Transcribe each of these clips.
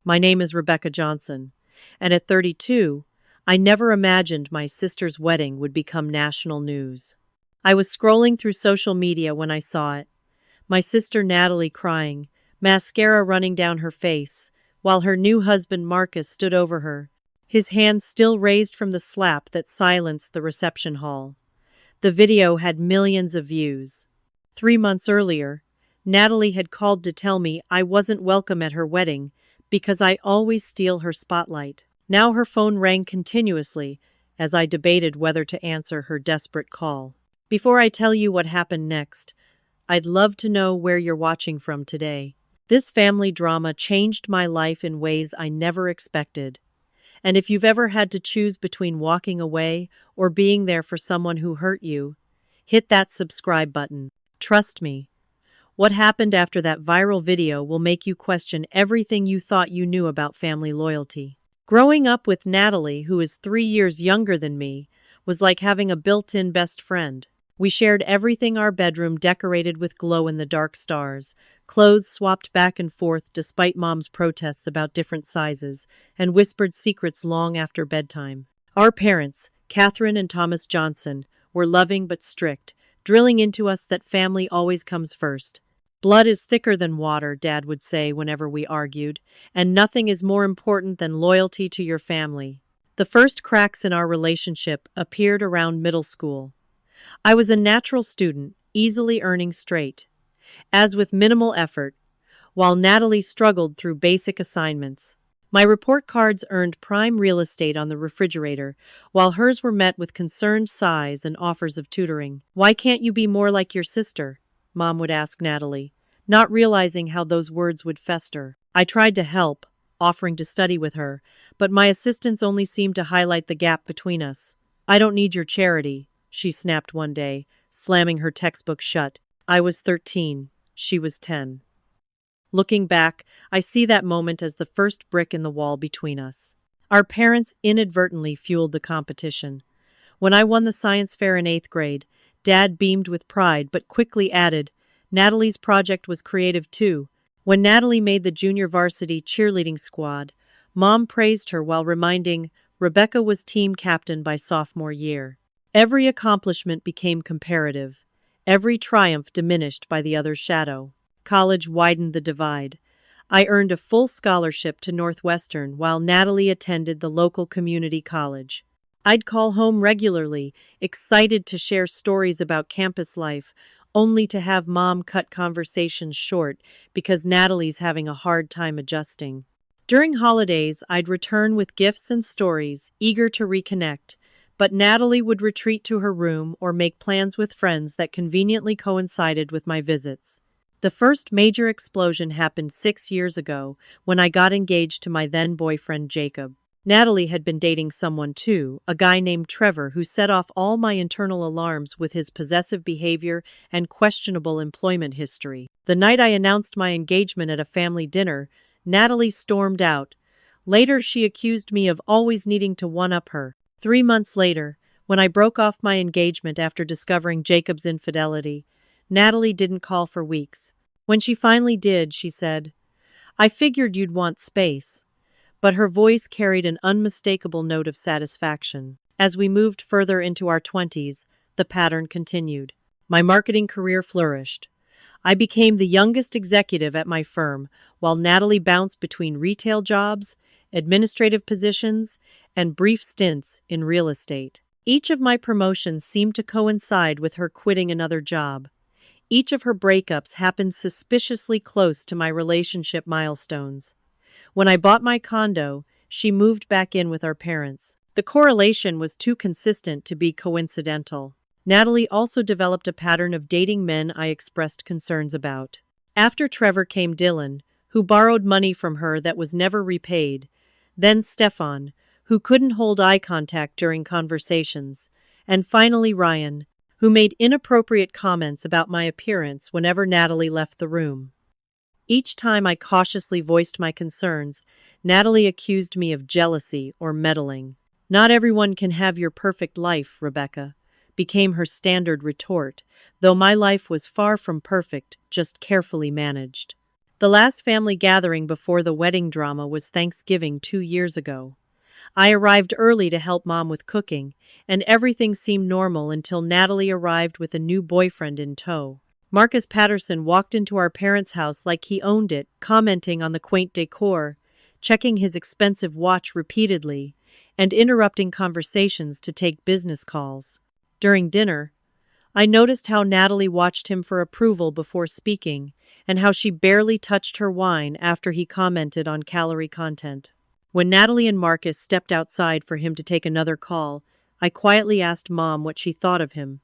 My name is Rebecca Johnson, and at 32, I never imagined my sister's wedding would become national news. I was scrolling through social media when I saw it. My sister Natalie crying, mascara running down her face, while her new husband Marcus stood over her, his hand still raised from the slap that silenced the reception hall. The video had millions of views. 3 months earlier, Natalie had called to tell me I wasn't welcome at her wedding because I always steal her spotlight. Now her phone rang continuously as I debated whether to answer her desperate call. Before I tell you what happened next, I'd love to know where you're watching from today. This family drama changed my life in ways I never expected. And if you've ever had to choose between walking away or being there for someone who hurt you, hit that subscribe button. Trust me, what happened after that viral video will make you question everything you thought you knew about family loyalty. Growing up with Natalie, who is 3 years younger than me, was like having a built-in best friend. We shared everything: our bedroom decorated with glow-in-the-dark stars, clothes swapped back and forth despite Mom's protests about different sizes, and whispered secrets long after bedtime. Our parents, Catherine and Thomas Johnson, were loving but strict, drilling into us that family always comes first. Blood is thicker than water, Dad would say whenever we argued, and nothing is more important than loyalty to your family. The first cracks in our relationship appeared around middle school. I was a natural student, easily earning straight A's with minimal effort, while Natalie struggled through basic assignments. My report cards earned prime real estate on the refrigerator, while hers were met with concerned sighs and offers of tutoring. "Why can't you be more like your sister?" Mom would ask Natalie, not realizing how those words would fester. I tried to help, offering to study with her, but my assistance only seemed to highlight the gap between us. "I don't need your charity," she snapped one day, slamming her textbook shut. I was 13. She was 10. Looking back, I see that moment as the first brick in the wall between us. Our parents inadvertently fueled the competition. When I won the science fair in 8th grade, Dad beamed with pride but quickly added, "Natalie's project was creative too." When Natalie made the junior varsity cheerleading squad, Mom praised her while reminding Rebecca was team captain by sophomore year. Every accomplishment became comparative, every triumph diminished by the other's shadow. College widened the divide. I earned a full scholarship to Northwestern while Natalie attended the local community college. I'd call home regularly, excited to share stories about campus life, only to have Mom cut conversations short because Natalie's having a hard time adjusting. During holidays, I'd return with gifts and stories, eager to reconnect, but Natalie would retreat to her room or make plans with friends that conveniently coincided with my visits. The first major explosion happened 6 years ago when I got engaged to my then-boyfriend Jacob. Natalie had been dating someone too, a guy named Trevor who set off all my internal alarms with his possessive behavior and questionable employment history. The night I announced my engagement at a family dinner, Natalie stormed out. Later, she accused me of always needing to one-up her. 3 months later, when I broke off my engagement after discovering Jacob's infidelity, Natalie didn't call for weeks. When she finally did, she said, "I figured you'd want space." But her voice carried an unmistakable note of satisfaction. As we moved further into our 20s, the pattern continued. My marketing career flourished. I became the youngest executive at my firm, while Natalie bounced between retail jobs, administrative positions, and brief stints in real estate. Each of my promotions seemed to coincide with her quitting another job. Each of her breakups happened suspiciously close to my relationship milestones. When I bought my condo, she moved back in with our parents. The correlation was too consistent to be coincidental. Natalie also developed a pattern of dating men I expressed concerns about. After Trevor came Dylan, who borrowed money from her that was never repaid, then Stefan, who couldn't hold eye contact during conversations, and finally Ryan, who made inappropriate comments about my appearance whenever Natalie left the room. Each time I cautiously voiced my concerns, Natalie accused me of jealousy or meddling. "Not everyone can have your perfect life, Rebecca," became her standard retort, though my life was far from perfect, just carefully managed. The last family gathering before the wedding drama was Thanksgiving 2 years ago. I arrived early to help Mom with cooking, and everything seemed normal until Natalie arrived with a new boyfriend in tow. Marcus Patterson walked into our parents' house like he owned it, commenting on the quaint decor, checking his expensive watch repeatedly, and interrupting conversations to take business calls. During dinner, I noticed how Natalie watched him for approval before speaking, and how she barely touched her wine after he commented on calorie content. When Natalie and Marcus stepped outside for him to take another call, I quietly asked Mom what she thought of him.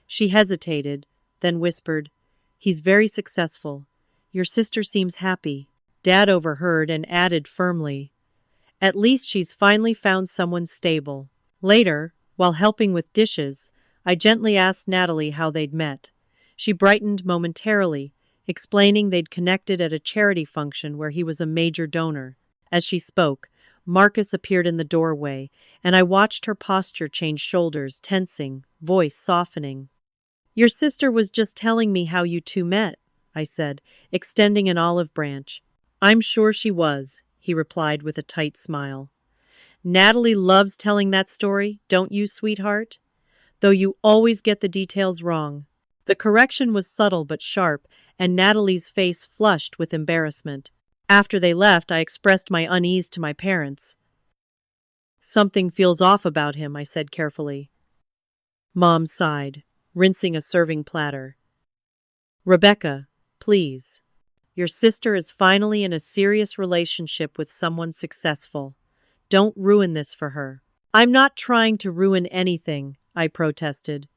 She hesitated, then whispered, "He's very successful. Your sister seems happy." Dad overheard and added firmly, "At least she's finally found someone stable." Later, while helping with dishes, I gently asked Natalie how they'd met. She brightened momentarily, explaining they'd connected at a charity function where he was a major donor. As she spoke, Marcus appeared in the doorway, and I watched her posture change, shoulders tensing, voice softening. "Your sister was just telling me how you two met," I said, extending an olive branch. "I'm sure she was," he replied with a tight smile. "Natalie loves telling that story, don't you, sweetheart? Though you always get the details wrong." The correction was subtle but sharp, and Natalie's face flushed with embarrassment. After they left, I expressed my unease to my parents. "Something feels off about him," I said carefully. Mom sighed, rinsing a serving platter. "Rebecca, please. Your sister is finally in a serious relationship with someone successful. Don't ruin this for her." "I'm not trying to ruin anything," I protested.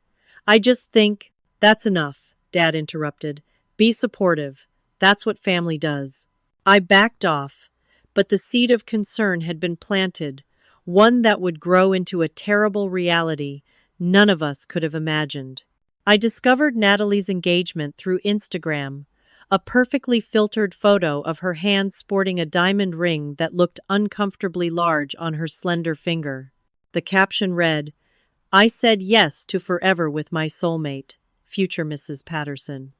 "I just think—" "That's enough," Dad interrupted. "Be supportive. That's what family does." I backed off, but the seed of concern had been planted, one that would grow into a terrible reality none of us could have imagined. I discovered Natalie's engagement through Instagram, a perfectly filtered photo of her hand sporting a diamond ring that looked uncomfortably large on her slender finger. The caption read, "I said yes to forever with my soulmate, future Mrs. Patterson."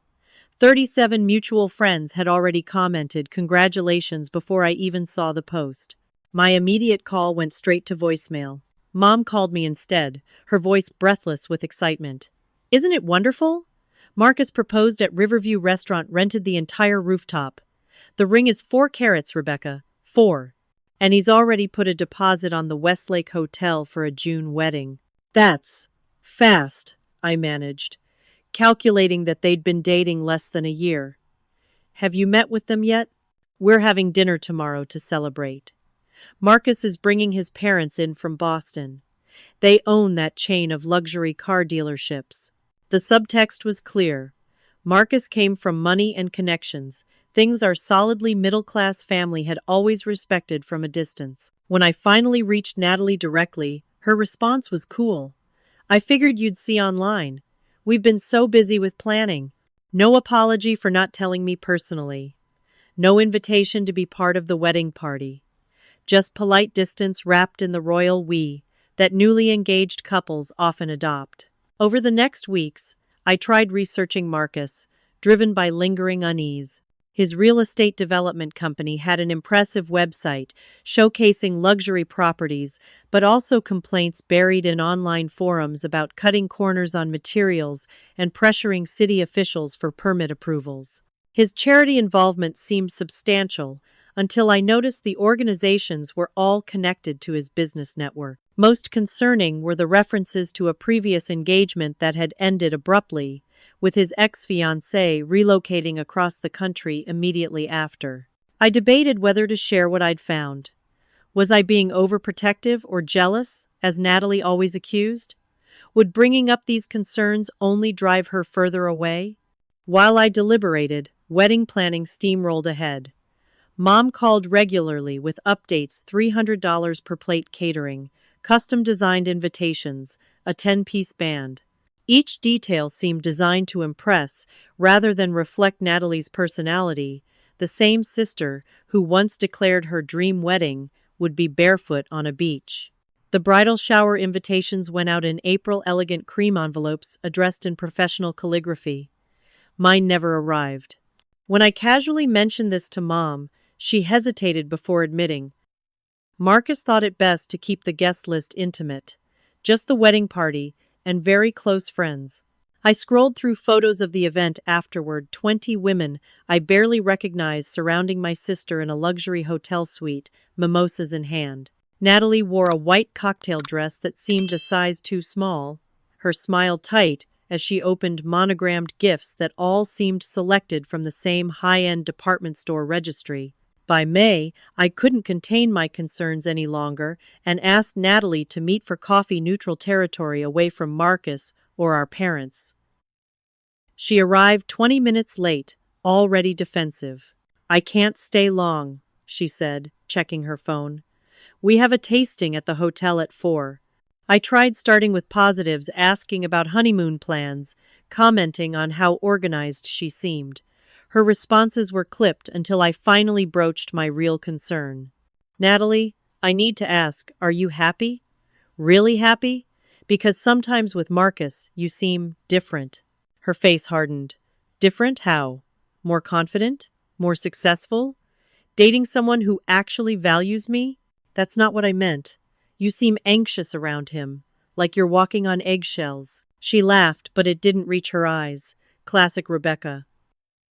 37 mutual friends had already commented congratulations before I even saw the post. My immediate call went straight to voicemail. Mom called me instead, her voice breathless with excitement. "Isn't it wonderful? Marcus proposed at Riverview Restaurant, rented the entire rooftop. The ring is 4 carats, Rebecca. 4. And he's already put a deposit on the Westlake Hotel for a June wedding." "That's fast," I managed, calculating that they'd been dating less than a year. "Have you met with them yet?" "We're having dinner tomorrow to celebrate. Marcus is bringing his parents in from Boston. They own that chain of luxury car dealerships." The subtext was clear. Marcus came from money and connections, things our solidly middle-class family had always respected from a distance. When I finally reached Natalie directly, her response was cool. "I figured you'd see online. We've been so busy with planning. No apology for not telling me personally. No invitation to be part of the wedding party. Just polite distance wrapped in the royal we that newly engaged couples often adopt." Over the next weeks, I tried researching Marcus, driven by lingering unease. His real estate development company had an impressive website showcasing luxury properties, but also complaints buried in online forums about cutting corners on materials and pressuring city officials for permit approvals. His charity involvement seemed substantial until I noticed the organizations were all connected to his business network. Most concerning were the references to a previous engagement that had ended abruptly, with his ex-fiancée relocating across the country immediately after. I debated whether to share what I'd found. Was I being overprotective or jealous, as Natalie always accused? Would bringing up these concerns only drive her further away? While I deliberated, wedding planning steamrolled ahead. Mom called regularly with updates: $300 per plate catering, custom-designed invitations, a 10-piece band. Each detail seemed designed to impress rather than reflect Natalie's personality, the same sister who once declared her dream wedding would be barefoot on a beach. The bridal shower invitations went out in April, elegant cream envelopes addressed in professional calligraphy. Mine never arrived. When I casually mentioned this to Mom, she hesitated before admitting. Marcus thought it best to keep the guest list intimate, just the wedding party and very close friends. I scrolled through photos of the event afterward, 20 women I barely recognized surrounding my sister in a luxury hotel suite, mimosas in hand. Natalie wore a white cocktail dress that seemed a size too small, her smile tight as she opened monogrammed gifts that all seemed selected from the same high-end department store registry. By May, I couldn't contain my concerns any longer and asked Natalie to meet for coffee neutral territory away from Marcus or our parents. She arrived 20 minutes late, already defensive. I can't stay long, she said, checking her phone. We have a tasting at the hotel at 4. I tried starting with positives, asking about honeymoon plans, commenting on how organized she seemed. Her responses were clipped until I finally broached my real concern. Natalie, I need to ask, are you happy? Really happy? Because sometimes with Marcus, you seem different. Her face hardened. Different how? More confident? More successful? Dating someone who actually values me? That's not what I meant. You seem anxious around him, like you're walking on eggshells. She laughed, but it didn't reach her eyes. Classic Rebecca.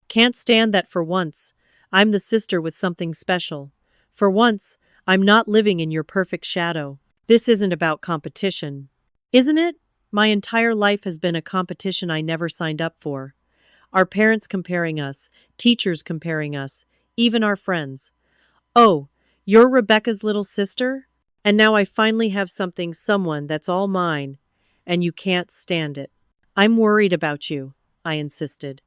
Can't stand that for once. I'm the sister with something special. For once, I'm not living in your perfect shadow. This isn't about competition. Isn't it? My entire life has been a competition I never signed up for. Our parents comparing us, teachers comparing us, even our friends. Oh, you're Rebecca's little sister? And now I finally have someone that's all mine, and you can't stand it. I'm worried about you, I insisted.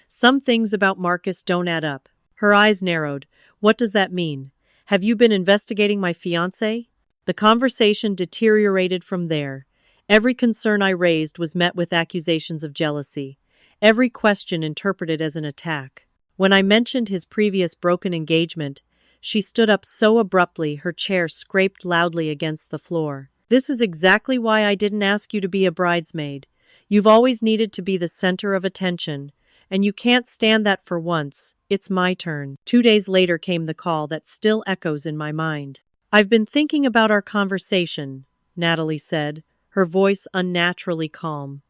Some things about Marcus don't add up. Her eyes narrowed. What does that mean? Have you been investigating my fiancé? The conversation deteriorated from there. Every concern I raised was met with accusations of jealousy. Every question interpreted as an attack. When I mentioned his previous broken engagement, she stood up so abruptly her chair scraped loudly against the floor. This is exactly why I didn't ask you to be a bridesmaid. You've always needed to be the center of attention, and you can't stand that for once. It's my turn. 2 days later came the call that still echoes in my mind. I've been thinking about our conversation, Natalie said, her voice unnaturally calm.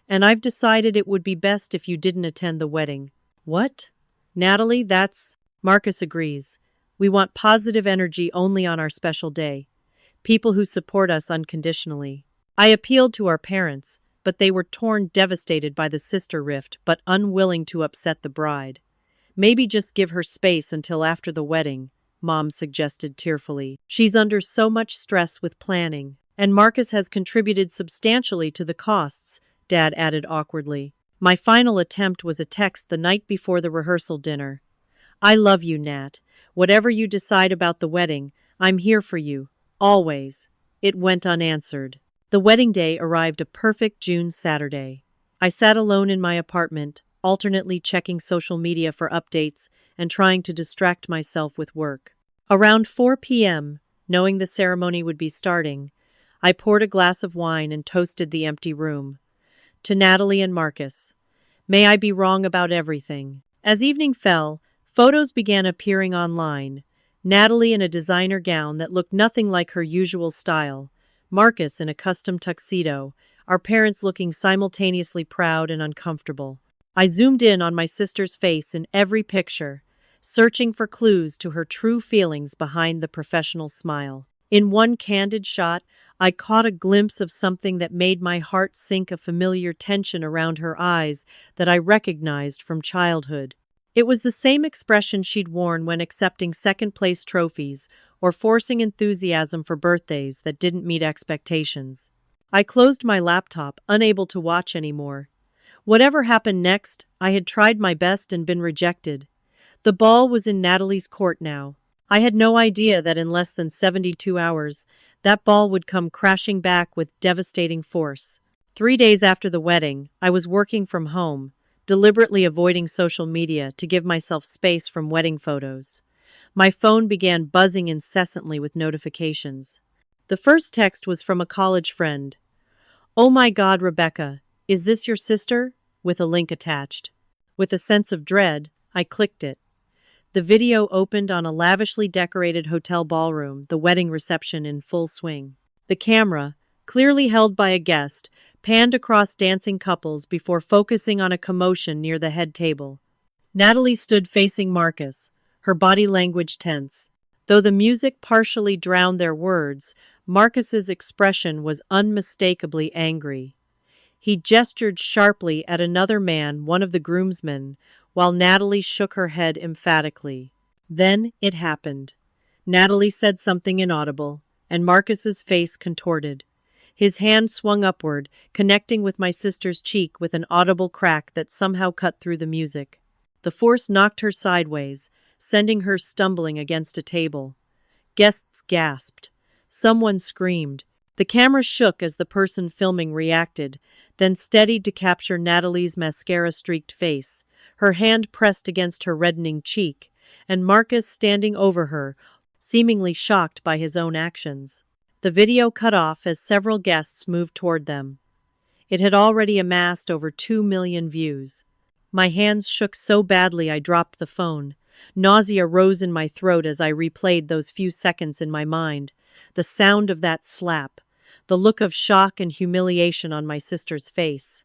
And I've decided it would be best if you didn't attend the wedding. What? Natalie, Marcus agrees. We want positive energy only on our special day. People who support us unconditionally. I appealed to our parents, but they were devastated by the sister rift, but unwilling to upset the bride. Maybe just give her space until after the wedding, Mom suggested tearfully. She's under so much stress with planning, and Marcus has contributed substantially to the costs, Dad added awkwardly. My final attempt was a text the night before the rehearsal dinner. I love you, Nat. Whatever you decide about the wedding, I'm here for you, always. It went unanswered. The wedding day arrived a perfect June Saturday. I sat alone in my apartment, alternately checking social media for updates and trying to distract myself with work. Around 4 p.m., knowing the ceremony would be starting, I poured a glass of wine and toasted the empty room. To Natalie and Marcus. May I be wrong about everything. As evening fell, photos began appearing online. Natalie in a designer gown that looked nothing like her usual style. Marcus in a custom tuxedo, our parents looking simultaneously proud and uncomfortable. I zoomed in on my sister's face in every picture, searching for clues to her true feelings behind the professional smile. In one candid shot, I caught a glimpse of something that made my heart sink, a familiar tension around her eyes that I recognized from childhood. It was the same expression she'd worn when accepting second-place trophies or forcing enthusiasm for birthdays that didn't meet expectations. I closed my laptop, unable to watch anymore. Whatever happened next, I had tried my best and been rejected. The ball was in Natalie's court now. I had no idea that in less than 72 hours, that ball would come crashing back with devastating force. 3 days after the wedding, I was working from home, deliberately avoiding social media to give myself space from wedding photos. My phone began buzzing incessantly with notifications. The first text was from a college friend. "Oh my God, Rebecca, is this your sister?" with a link attached. With a sense of dread, I clicked it. The video opened on a lavishly decorated hotel ballroom, the wedding reception in full swing. The camera, clearly held by a guest, panned across dancing couples before focusing on a commotion near the head table. Natalie stood facing Marcus, her body language tense. Though the music partially drowned their words, Marcus's expression was unmistakably angry. He gestured sharply at another man, one of the groomsmen, while Natalie shook her head emphatically. Then it happened. Natalie said something inaudible, and Marcus's face contorted. His hand swung upward, connecting with my sister's cheek with an audible crack that somehow cut through the music. The force knocked her sideways, sending her stumbling against a table. Guests gasped. Someone screamed. The camera shook as the person filming reacted, then steadied to capture Natalie's mascara-streaked face, her hand pressed against her reddening cheek, and Marcus standing over her, seemingly shocked by his own actions. The video cut off as several guests moved toward them. It had already amassed over 2 million views. My hands shook so badly I dropped the phone. Nausea rose in my throat as I replayed those few seconds in my mind. The sound of that slap, the look of shock and humiliation on my sister's face,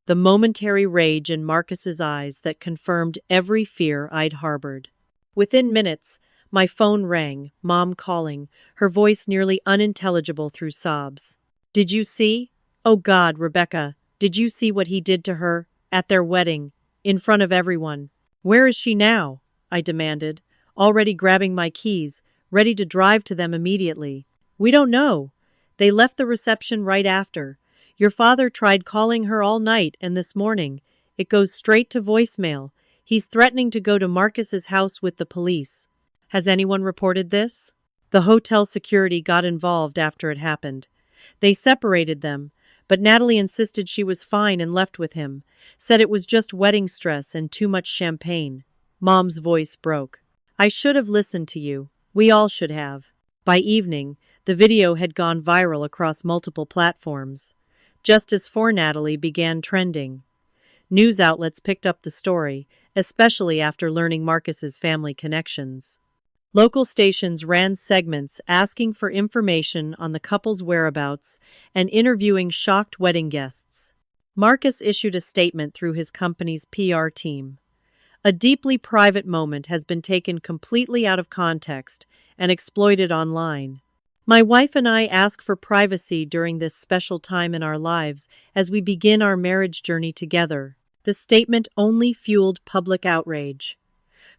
the momentary rage in Marcus's eyes that confirmed every fear I'd harbored. Within minutes, my phone rang, Mom calling, her voice nearly unintelligible through sobs. "Did you see? Oh God, Rebecca, did you see what he did to her? At their wedding, in front of everyone. Where is she now?" I demanded, already grabbing my keys, ready to drive to them immediately. "We don't know. They left the reception right after. Your father tried calling her all night and this morning. It goes straight to voicemail. He's threatening to go to Marcus's house with the police. Has anyone reported this?" The hotel security got involved after it happened. They separated them, but Natalie insisted she was fine and left with him, said it was just wedding stress and too much champagne. Mom's voice broke. "I should have listened to you. We all should have." By evening, the video had gone viral across multiple platforms. Justice for Natalie began trending. News outlets picked up the story, especially after learning Marcus's family connections. Local stations ran segments asking for information on the couple's whereabouts and interviewing shocked wedding guests. Marcus issued a statement through his company's PR team. "A deeply private moment has been taken completely out of context and exploited online. My wife and I ask for privacy during this special time in our lives as we begin our marriage journey together." The statement only fueled public outrage.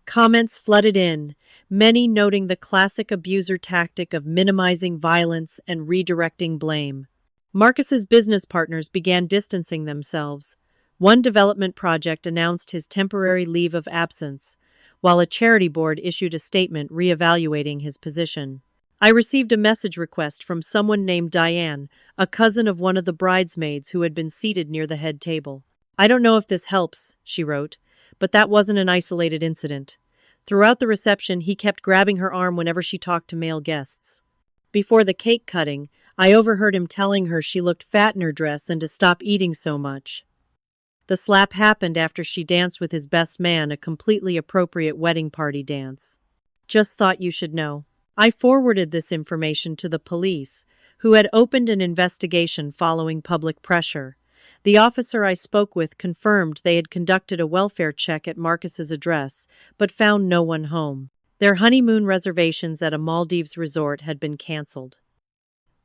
Comments flooded in, many noting the classic abuser tactic of minimizing violence and redirecting blame. Marcus's business partners began distancing themselves. One development project announced his temporary leave of absence, while a charity board issued a statement reevaluating his position. I received a message request from someone named Diane, a cousin of one of the bridesmaids who had been seated near the head table. "I don't know if this helps," she wrote, "but that wasn't an isolated incident. Throughout the reception, he kept grabbing her arm whenever she talked to male guests. Before the cake cutting, I overheard him telling her she looked fat in her dress and to stop eating so much. The slap happened after she danced with his best man, a completely appropriate wedding party dance. Just thought you should know." I forwarded this information to the police, who had opened an investigation following public pressure. The officer I spoke with confirmed they had conducted a welfare check at Marcus's address, but found no one home. Their honeymoon reservations at a Maldives resort had been canceled.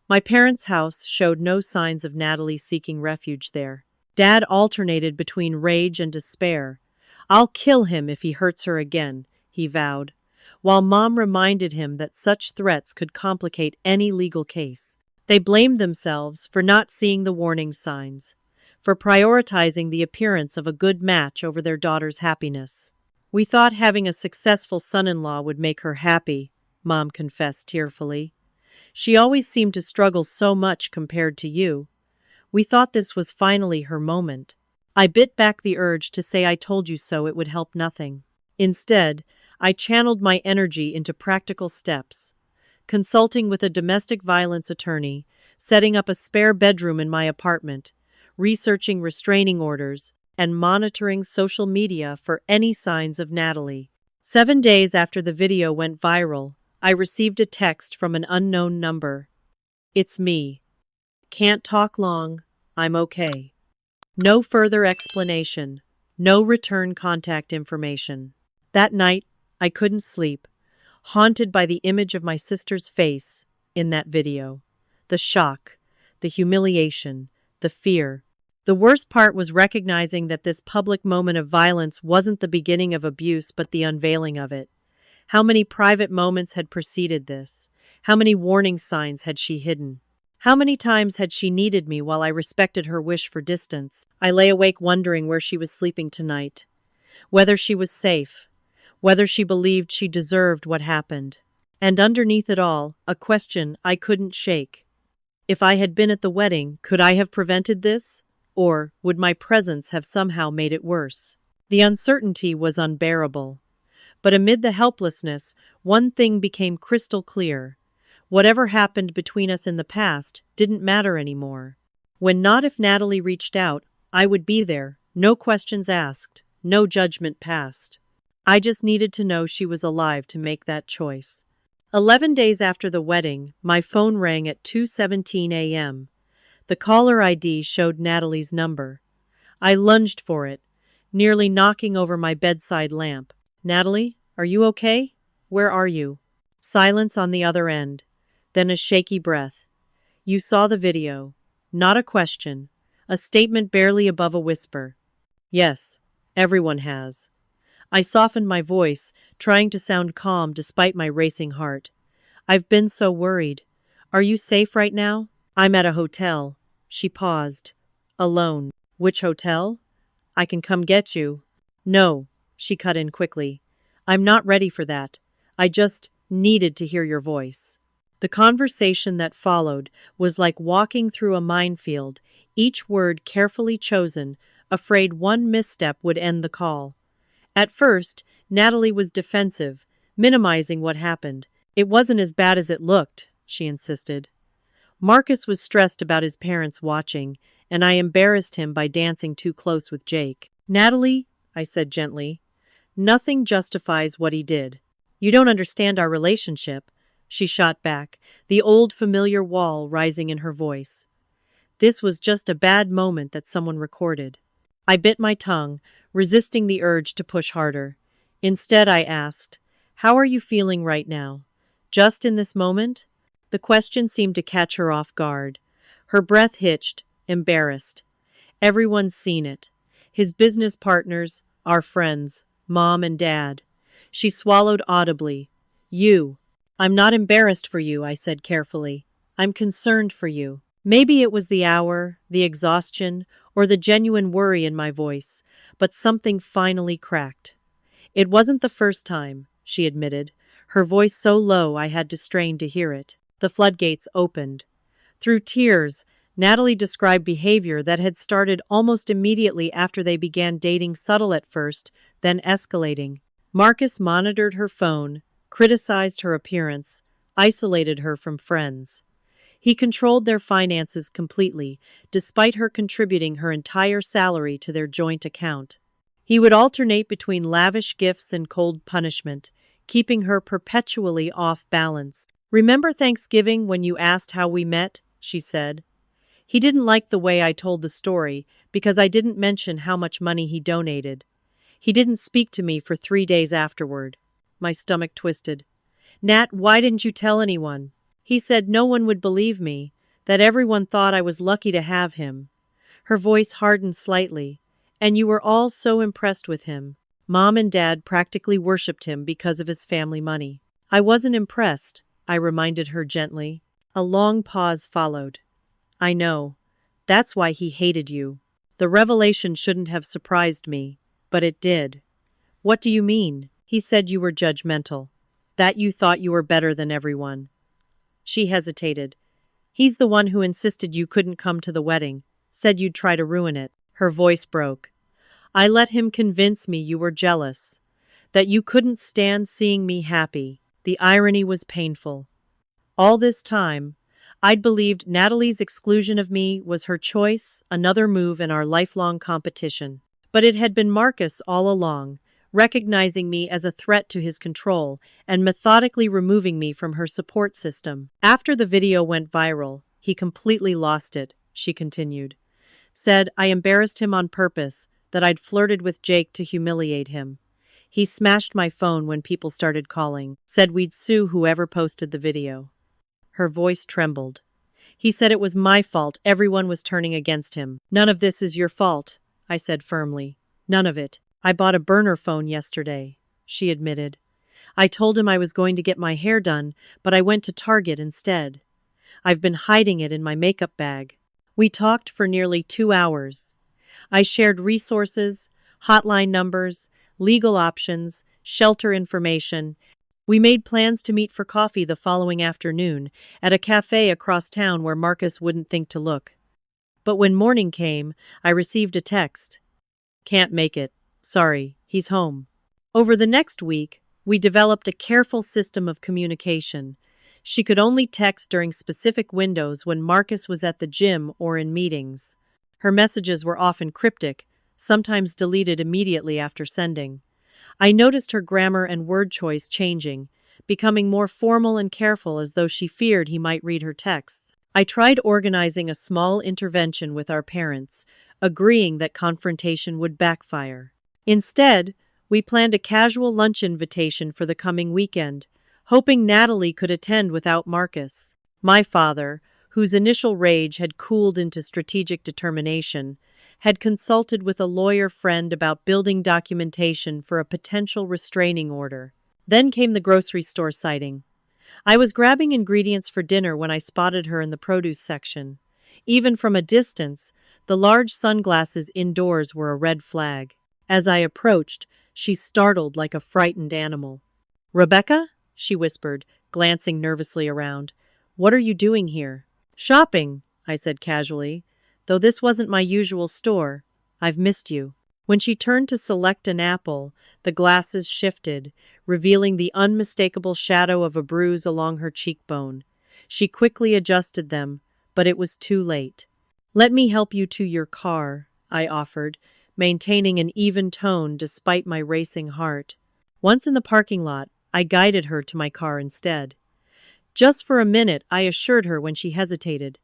My parents' house showed no signs of Natalie seeking refuge there. Dad alternated between rage and despair. "I'll kill him if he hurts her again," he vowed, while Mom reminded him that such threats could complicate any legal case. They blamed themselves for not seeing the warning signs, for prioritizing the appearance of a good match over their daughter's happiness. "We thought having a successful son-in-law would make her happy," Mom confessed tearfully. "She always seemed to struggle so much compared to you. We thought this was finally her moment." I bit back the urge to say I told you so. It would help nothing. Instead, I channeled my energy into practical steps, consulting with a domestic violence attorney, setting up a spare bedroom in my apartment, researching restraining orders, and monitoring social media for any signs of Natalie. 7 days after the video went viral, I received a text from an unknown number. "It's me. Can't talk long. I'm okay." No further explanation. No return contact information. That night, I couldn't sleep, haunted by the image of my sister's face in that video. The shock, the humiliation, the fear. The worst part was recognizing that this public moment of violence wasn't the beginning of abuse but the unveiling of it. How many private moments had preceded this? How many warning signs had she hidden? How many times had she needed me while I respected her wish for distance? I lay awake wondering where she was sleeping tonight, whether she was safe, whether she believed she deserved what happened. And underneath it all, a question I couldn't shake. If I had been at the wedding, could I have prevented this? Or would my presence have somehow made it worse? The uncertainty was unbearable. But amid the helplessness, one thing became crystal clear. Whatever happened between us in the past didn't matter anymore. When Not If Natalie reached out, I would be there, no questions asked, no judgment passed. I just needed to know she was alive to make that choice. 11 days after the wedding, my phone rang at 2:17 a.m. The caller ID showed Natalie's number. I lunged for it, nearly knocking over my bedside lamp. "Natalie, are you okay? Where are you?" Silence on the other end, then a shaky breath. "You saw the video." Not a question, a statement barely above a whisper. "Yes, everyone has." I softened my voice, trying to sound calm despite my racing heart. "I've been so worried. Are you safe right now?" "I'm at a hotel." She paused. "Alone." "Which hotel?" "I can come get you." "No," she cut in quickly. "I'm not ready for that. I just needed to hear your voice." The conversation that followed was like walking through a minefield, each word carefully chosen, afraid one misstep would end the call. At first, Natalie was defensive, minimizing what happened. "It wasn't as bad as it looked," she insisted. "Marcus was stressed about his parents watching, and I embarrassed him by dancing too close with Jake." "Natalie," I said gently, "nothing justifies what he did. You don't understand our relationship," she shot back, the old familiar wall rising in her voice. This was just a bad moment that someone recorded. I bit my tongue, resisting the urge to push harder. Instead, I asked, "How are you feeling right now? Just in this moment?" The question seemed to catch her off guard. Her breath hitched, embarrassed. Everyone's seen it. His business partners, our friends, Mom and Dad. She swallowed audibly. "You." "I'm not embarrassed for you," I said carefully. "I'm concerned for you." Maybe it was the hour, the exhaustion, or the genuine worry in my voice, but something finally cracked. "It wasn't the first time," she admitted, her voice so low I had to strain to hear it. The floodgates opened. Through tears, Natalie described behavior that had started almost immediately after they began dating, subtle at first, then escalating. Marcus monitored her phone, criticized her appearance, isolated her from friends. He controlled their finances completely, despite her contributing her entire salary to their joint account. He would alternate between lavish gifts and cold punishment, keeping her perpetually off balance. "Remember Thanksgiving when you asked how we met?" she said. "He didn't like the way I told the story because I didn't mention how much money he donated. He didn't speak to me for 3 days afterward." My stomach twisted. "Nat, why didn't you tell anyone?" "He said no one would believe me, that everyone thought I was lucky to have him." Her voice hardened slightly. "And you were all so impressed with him. Mom and Dad practically worshipped him because of his family money." "I wasn't impressed," I reminded her gently. A long pause followed. "I know. That's why he hated you." The revelation shouldn't have surprised me, but it did. "What do you mean?" "He said you were judgmental, that you thought you were better than everyone." She hesitated. "He's the one who insisted you couldn't come to the wedding, said you'd try to ruin it." Her voice broke. "I let him convince me you were jealous, that you couldn't stand seeing me happy." The irony was painful. All this time, I'd believed Natalie's exclusion of me was her choice, another move in our lifelong competition. But it had been Marcus all along, recognizing me as a threat to his control and methodically removing me from her support system. After the video went viral, he completely lost it, she continued. Said I embarrassed him on purpose, that I'd flirted with Jake to humiliate him. He smashed my phone when people started calling, said we'd sue whoever posted the video. Her voice trembled. He said it was my fault, everyone was turning against him. None of this is your fault, I said firmly. None of it. I bought a burner phone yesterday, she admitted. I told him I was going to get my hair done, but I went to Target instead. I've been hiding it in my makeup bag. We talked for nearly 2 hours. I shared resources, hotline numbers, legal options, shelter information. We made plans to meet for coffee the following afternoon at a cafe across town where Marcus wouldn't think to look. But when morning came, I received a text. Can't make it. Sorry, he's home. Over the next week, we developed a careful system of communication. She could only text during specific windows when Marcus was at the gym or in meetings. Her messages were often cryptic, sometimes deleted immediately after sending. I noticed her grammar and word choice changing, becoming more formal and careful as though she feared he might read her texts. I tried organizing a small intervention with our parents, agreeing that confrontation would backfire. Instead, we planned a casual lunch invitation for the coming weekend, hoping Natalie could attend without Marcus. My father, whose initial rage had cooled into strategic determination, had consulted with a lawyer friend about building documentation for a potential restraining order. Then came the grocery store sighting. I was grabbing ingredients for dinner when I spotted her in the produce section. Even from a distance, the large sunglasses indoors were a red flag. As I approached, she startled like a frightened animal. "Rebecca?" she whispered, glancing nervously around. "What are you doing here?" "Shopping," I said casually. "Though this wasn't my usual store. I've missed you." When she turned to select an apple, the glasses shifted, revealing the unmistakable shadow of a bruise along her cheekbone. She quickly adjusted them, but it was too late. "Let me help you to your car," I offered, maintaining an even tone despite my racing heart. Once in the parking lot, I guided her to my car instead. "Just for a minute," I assured her when she hesitated.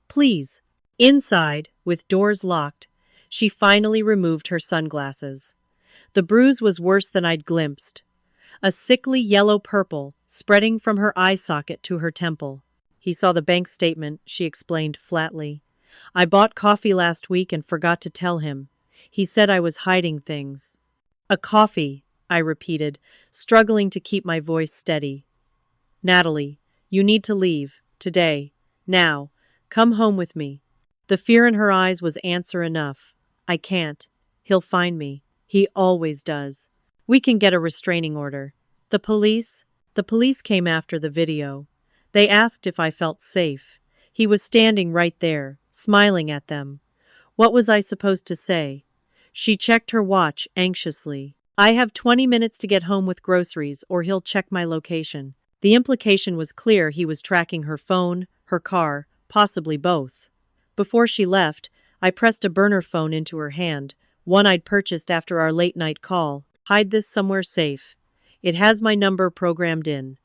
"Please." Inside, with doors locked, she finally removed her sunglasses. The bruise was worse than I'd glimpsed. A sickly yellow-purple, spreading from her eye socket to her temple. "He saw the bank statement," she explained flatly. "I bought coffee last week and forgot to tell him. He said I was hiding things." "A coffee," I repeated, struggling to keep my voice steady. "Natalie, you need to leave. Today. Now. Come home with me." The fear in her eyes was answer enough. "I can't. He'll find me. He always does. We can get a restraining order." The police came after the video. They asked if I felt safe. He was standing right there, smiling at them. What was I supposed to say? She checked her watch anxiously. "I have 20 minutes to get home with groceries, or he'll check my location." The implication was clear. He was tracking her phone, her car, possibly both. Before she left, I pressed a burner phone into her hand, one I'd purchased after our late-night call. "Hide this somewhere safe. It has my number programmed in.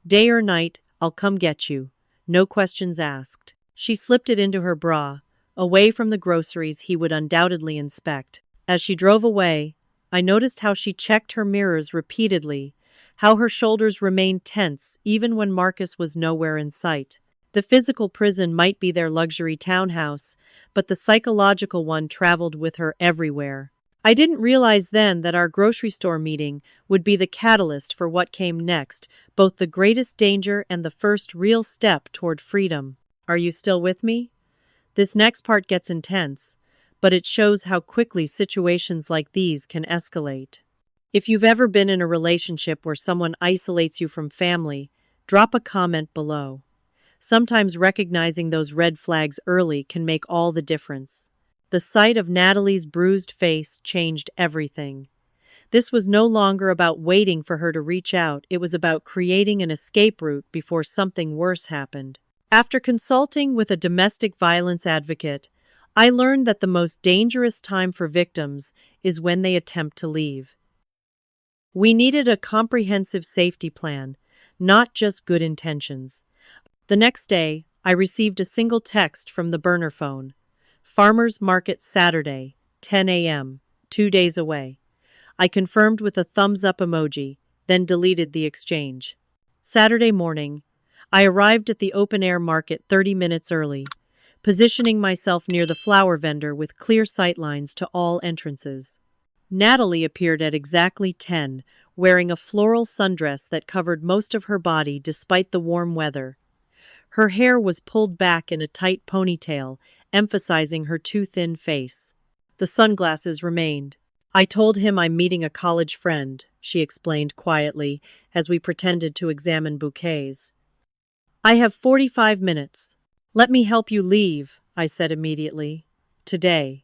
Day or night, I'll come get you. No questions asked." She slipped it into her bra, away from the groceries he would undoubtedly inspect. As she drove away, I noticed how she checked her mirrors repeatedly, how her shoulders remained tense even when Marcus was nowhere in sight. The physical prison might be their luxury townhouse, but the psychological one traveled with her everywhere. I didn't realize then that our grocery store meeting would be the catalyst for what came next, both the greatest danger and the first real step toward freedom. Are you still with me? This next part gets intense, but it shows how quickly situations like these can escalate. If you've ever been in a relationship where someone isolates you from family, drop a comment below. Sometimes recognizing those red flags early can make all the difference. The sight of Natalie's bruised face changed everything. This was no longer about waiting for her to reach out, it was about creating an escape route before something worse happened. After consulting with a domestic violence advocate, I learned that the most dangerous time for victims is when they attempt to leave. We needed a comprehensive safety plan, not just good intentions. The next day, I received a single text from the burner phone. Farmers Market Saturday, 10 a.m., 2 days away. I confirmed with a thumbs up emoji, then deleted the exchange. Saturday morning, I arrived at the open-air market 30 minutes early, positioning myself near the flower vendor with clear sightlines to all entrances. Natalie appeared at exactly 10, wearing a floral sundress that covered most of her body despite the warm weather. Her hair was pulled back in a tight ponytail, emphasizing her too thin face. The sunglasses remained. I told him I'm meeting a college friend, she explained quietly as we pretended to examine bouquets. I have 45 minutes. Let me help you leave, I said immediately. Today.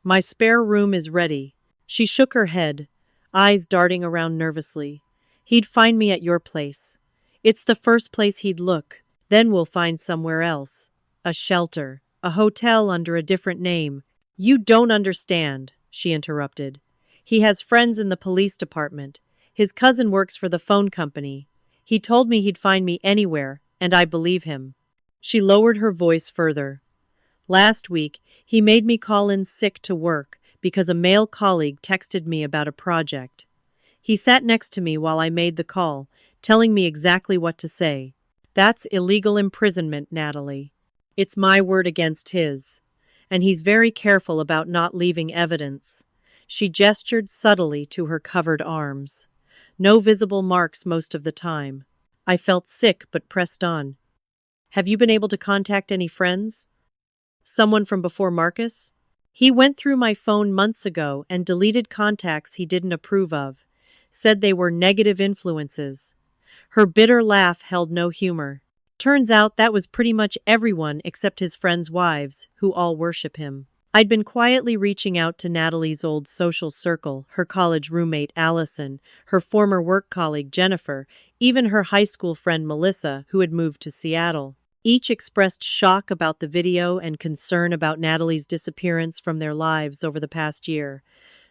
My spare room is ready. She shook her head, eyes darting around nervously. He'd find me at your place. It's the first place he'd look. Then we'll find somewhere else. A shelter. A hotel under a different name. You don't understand, she interrupted. He has friends in the police department. His cousin works for the phone company. He told me he'd find me anywhere, and I believe him. She lowered her voice further. Last week, he made me call in sick to work because a male colleague texted me about a project. He sat next to me while I made the call, telling me exactly what to say. That's illegal imprisonment, Natalie. It's my word against his. And he's very careful about not leaving evidence. She gestured subtly to her covered arms. No visible marks most of the time. I felt sick but pressed on. Have you been able to contact any friends? Someone from before Marcus? He went through my phone months ago and deleted contacts he didn't approve of. Said they were negative influences. Her bitter laugh held no humor. Turns out that was pretty much everyone except his friends' wives, who all worship him. I'd been quietly reaching out to Natalie's old social circle, her college roommate Allison, her former work colleague Jennifer, even her high school friend Melissa, who had moved to Seattle. Each expressed shock about the video and concern about Natalie's disappearance from their lives over the past year.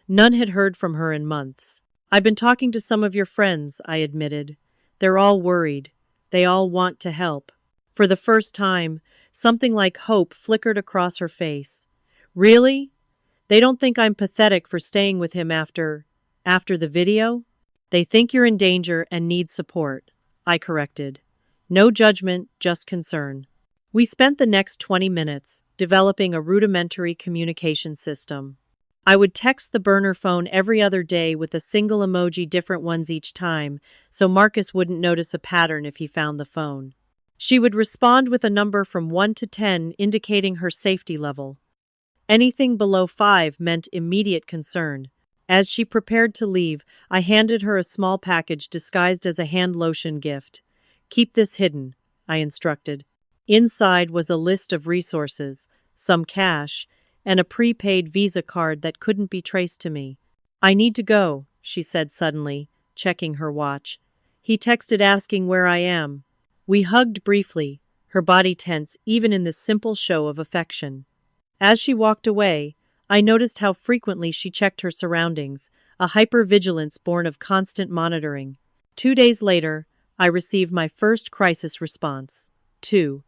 None had heard from her in months. I've been talking to some of your friends, I admitted. They're all worried. They all want to help. For the first time, something like hope flickered across her face. Really? They don't think I'm pathetic for staying with him after the video? They think you're in danger and need support, I corrected. No judgment, just concern. We spent the next 20 minutes developing a rudimentary communication system. I would text the burner phone every other day with a single emoji, different ones each time, so Marcus wouldn't notice a pattern if he found the phone. She would respond with a number from 1 to 10 indicating her safety level. Anything below 5 meant immediate concern. As she prepared to leave, I handed her a small package disguised as a hand lotion gift. Keep this hidden, I instructed. Inside was a list of resources, some cash, and a prepaid Visa card that couldn't be traced to me. I need to go, she said suddenly, checking her watch. He texted asking where I am. We hugged briefly, her body tense even in this simple show of affection. As she walked away, I noticed how frequently she checked her surroundings, a hypervigilance born of constant monitoring. 2 days later, I received my first crisis response. 2.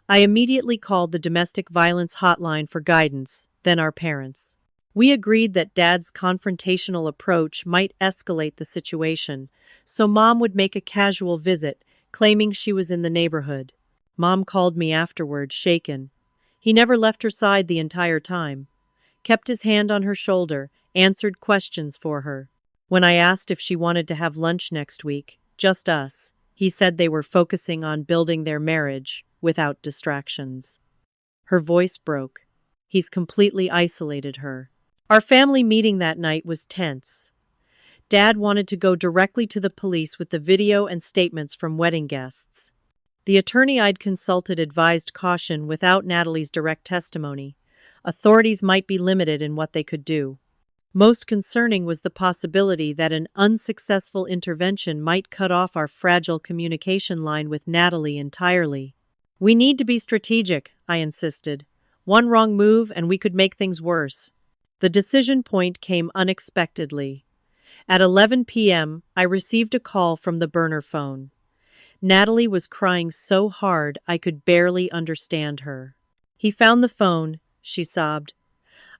I immediately called the domestic violence hotline for guidance, then our parents. We agreed that Dad's confrontational approach might escalate the situation, so Mom would make a casual visit, claiming she was in the neighborhood. Mom called me afterward, shaken. He never left her side the entire time. Kept his hand on her shoulder, answered questions for her. When I asked if she wanted to have lunch next week, just us, he said they were focusing on building their marriage without distractions. Her voice broke. He's completely isolated her. Our family meeting that night was tense. Dad wanted to go directly to the police with the video and statements from wedding guests. The attorney I'd consulted advised caution without Natalie's direct testimony. Authorities might be limited in what they could do. Most concerning was the possibility that an unsuccessful intervention might cut off our fragile communication line with Natalie entirely. We need to be strategic, I insisted. One wrong move and we could make things worse. The decision point came unexpectedly. At 11 p.m., I received a call from the burner phone. Natalie was crying so hard I could barely understand her. "He found the phone," she sobbed.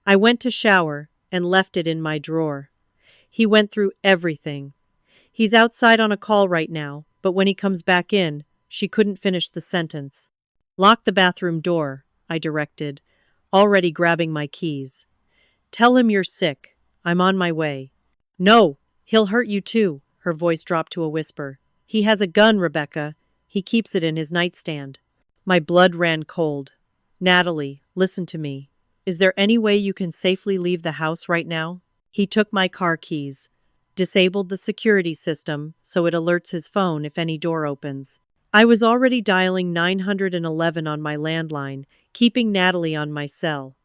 "I went to shower and left it in my drawer. He went through everything. He's outside on a call right now, but when he comes back in," she couldn't finish the sentence. "Lock the bathroom door," I directed, already grabbing my keys. "Tell him you're sick. I'm on my way." "No, he'll hurt you too," her voice dropped to a whisper. "He has a gun, Rebecca. He keeps it in his nightstand." My blood ran cold. "Natalie, listen to me. Is there any way you can safely leave the house right now?" He took my car keys, disabled the security system so it alerts his phone if any door opens. I was already dialing 911 on my landline, keeping Natalie on my cell.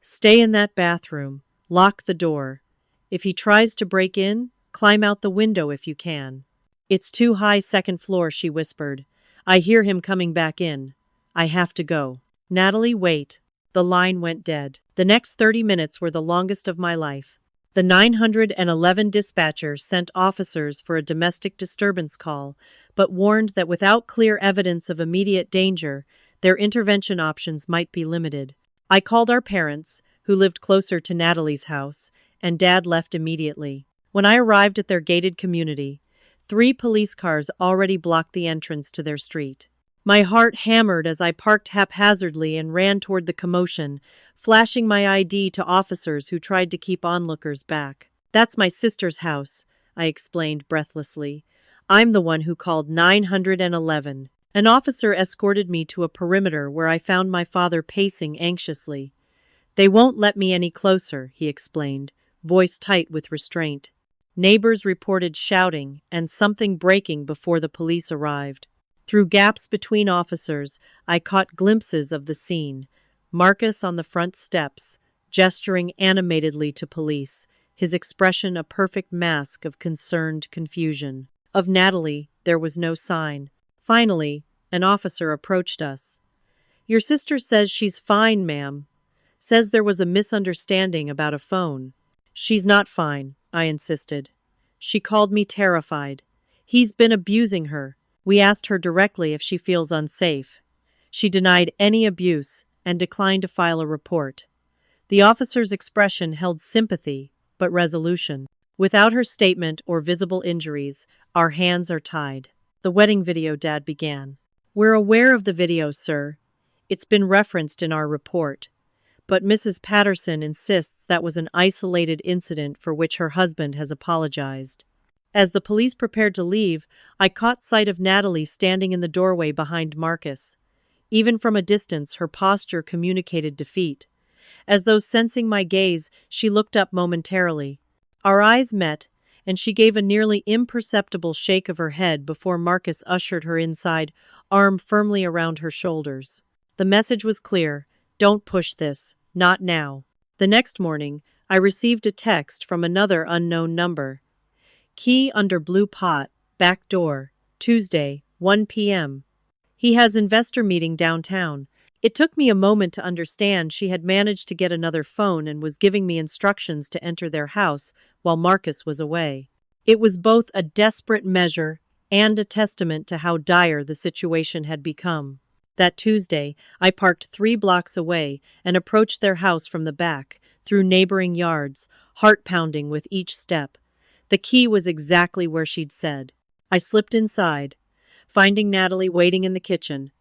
"Stay in that bathroom. Lock the door. If he tries to break in, climb out the window if you can." "It's too high, second floor," she whispered. "I hear him coming back in. I have to go." "Natalie, wait." The line went dead. The next 30 minutes were the longest of my life. The 911 dispatcher sent officers for a domestic disturbance call, but warned that without clear evidence of immediate danger, their intervention options might be limited. I called our parents, who lived closer to Natalie's house, and Dad left immediately. When I arrived at their gated community, 3 police cars already blocked the entrance to their street. My heart hammered as I parked haphazardly and ran toward the commotion, flashing my ID to officers who tried to keep onlookers back. "That's my sister's house," I explained breathlessly. "I'm the one who called 911. An officer escorted me to a perimeter where I found my father pacing anxiously. "They won't let me any closer," he explained, voice tight with restraint. Neighbors reported shouting and something breaking before the police arrived. Through gaps between officers, I caught glimpses of the scene. Marcus on the front steps, gesturing animatedly to police, his expression a perfect mask of concerned confusion. Of Natalie, there was no sign. Finally, an officer approached us. "Your sister says she's fine, ma'am. Says there was a misunderstanding about a phone." "She's not fine," I insisted. She called me terrified. "He's been abusing her." We asked her directly if she feels unsafe. She denied any abuse and declined to file a report. The officer's expression held sympathy, but resolution. Without her statement or visible injuries, our hands are tied. "The wedding video," Dad began. "We're aware of the video, sir. It's been referenced in our report. But Mrs. Patterson insists that was an isolated incident for which her husband has apologized." As the police prepared to leave, I caught sight of Natalie standing in the doorway behind Marcus. Even from a distance, her posture communicated defeat. As though sensing my gaze, she looked up momentarily. Our eyes met, and she gave a nearly imperceptible shake of her head before Marcus ushered her inside, arm firmly around her shoulders. The message was clear: don't push this, not now. The next morning, I received a text from another unknown number. "Key under blue pot, back door, Tuesday, 1 p.m. He has investor meeting downtown." It took me a moment to understand she had managed to get another phone and was giving me instructions to enter their house while Marcus was away. It was both a desperate measure and a testament to how dire the situation had become. That Tuesday, I parked 3 blocks away and approached their house from the back, through neighboring yards, heart pounding with each step. The key was exactly where she'd said. I slipped inside, finding Natalie waiting in the kitchen,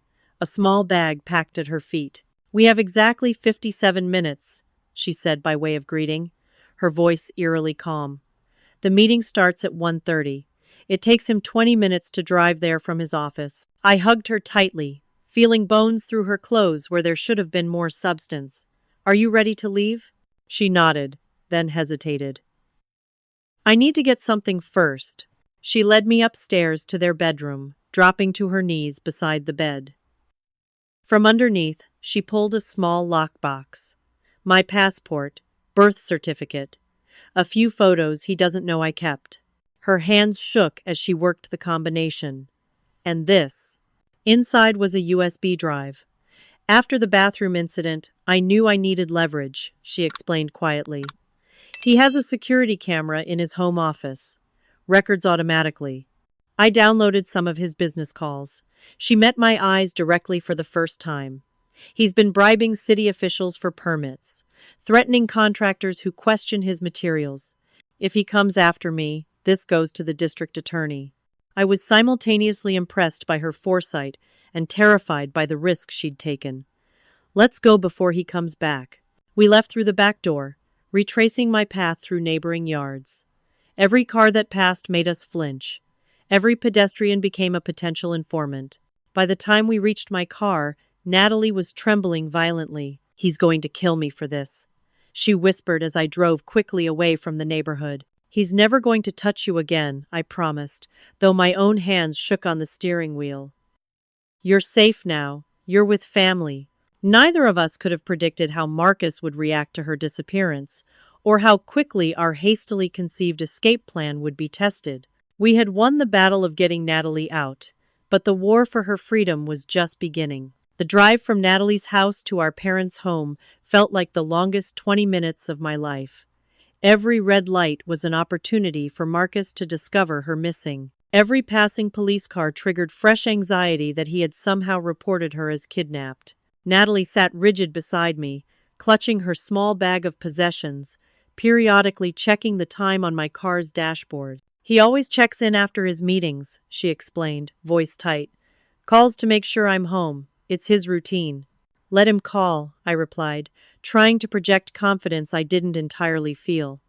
a small bag packed at her feet. "We have exactly 57 minutes, she said by way of greeting, her voice eerily calm. "The meeting starts at 1:30. It takes him 20 minutes to drive there from his office." I hugged her tightly, feeling bones through her clothes where there should have been more substance. "Are you ready to leave?" She nodded, then hesitated. "I need to get something first." She led me upstairs to their bedroom, dropping to her knees beside the bed. From underneath, she pulled a small lockbox. My passport, birth certificate, a few photos he doesn't know I kept. Her hands shook as she worked the combination. And this. Inside was a USB drive. After the bathroom incident, I knew I needed leverage, she explained quietly. He has a security camera in his home office. Records automatically. I downloaded some of his business calls. She met my eyes directly for the first time. He's been bribing city officials for permits, threatening contractors who question his materials. If he comes after me, this goes to the district attorney. I was simultaneously impressed by her foresight and terrified by the risk she'd taken. Let's go before he comes back. We left through the back door, retracing my path through neighboring yards. Every car that passed made us flinch. Every pedestrian became a potential informant. By the time we reached my car, Natalie was trembling violently. He's going to kill me for this, she whispered as I drove quickly away from the neighborhood. He's never going to touch you again, I promised, though my own hands shook on the steering wheel. You're safe now. You're with family. Neither of us could have predicted how Marcus would react to her disappearance, or how quickly our hastily conceived escape plan would be tested. We had won the battle of getting Natalie out, but the war for her freedom was just beginning. The drive from Natalie's house to our parents' home felt like the longest 20 minutes of my life. Every red light was an opportunity for Marcus to discover her missing. Every passing police car triggered fresh anxiety that he had somehow reported her as kidnapped. Natalie sat rigid beside me, clutching her small bag of possessions, periodically checking the time on my car's dashboard. He always checks in after his meetings, she explained, voice tight. Calls to make sure I'm home. It's his routine. Let him call, I replied, trying to project confidence I didn't entirely feel.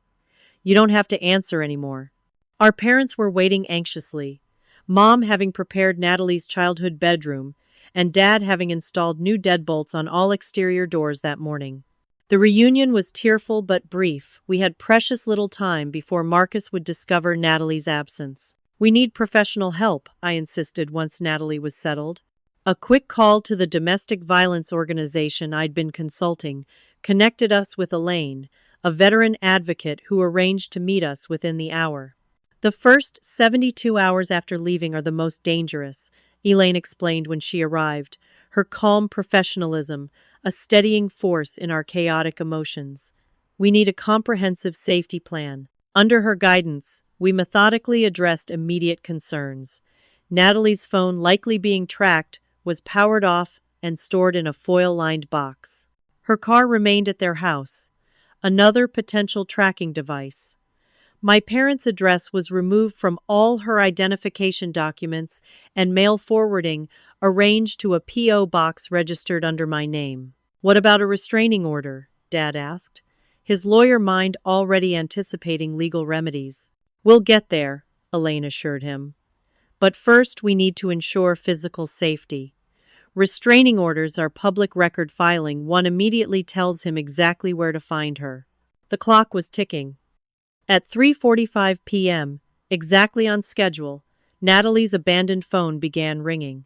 You don't have to answer anymore. Our parents were waiting anxiously, Mom having prepared Natalie's childhood bedroom, and Dad having installed new deadbolts on all exterior doors that morning. The reunion was tearful but brief. We had precious little time before Marcus would discover Natalie's absence. We need professional help, I insisted once Natalie was settled. A quick call to the domestic violence organization I'd been consulting connected us with Elaine, a veteran advocate who arranged to meet us within the hour. The first 72 hours after leaving are the most dangerous, Elaine explained when she arrived, her calm professionalism a steadying force in our chaotic emotions. We need a comprehensive safety plan. Under her guidance, we methodically addressed immediate concerns. Natalie's phone, likely being tracked, was powered off and stored in a foil-lined box. Her car remained at their house, another potential tracking device. My parents' address was removed from all her identification documents and mail forwarding arranged to a P.O. box registered under my name. What about a restraining order? Dad asked, his lawyer mind already anticipating legal remedies. We'll get there, Elaine assured him. But first we need to ensure physical safety. Restraining orders are public record filing. One immediately tells him exactly where to find her. The clock was ticking. At 3:45 p.m., exactly on schedule, Natalie's abandoned phone began ringing.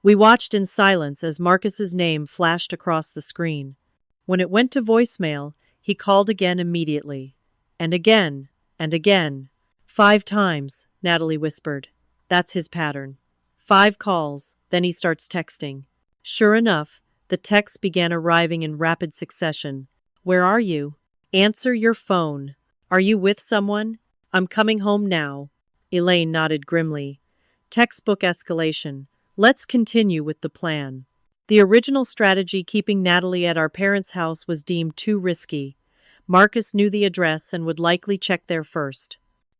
We watched in silence as Marcus's name flashed across the screen. When it went to voicemail, he called again immediately. And again, and again. 5 times, Natalie whispered. That's his pattern. 5 calls, then he starts texting. Sure enough, the texts began arriving in rapid succession. Where are you? Answer your phone. Are you with someone? I'm coming home now. Elaine nodded grimly. Textbook escalation. Let's continue with the plan. The original strategy, keeping Natalie at our parents' house, was deemed too risky. Marcus knew the address and would likely check there first.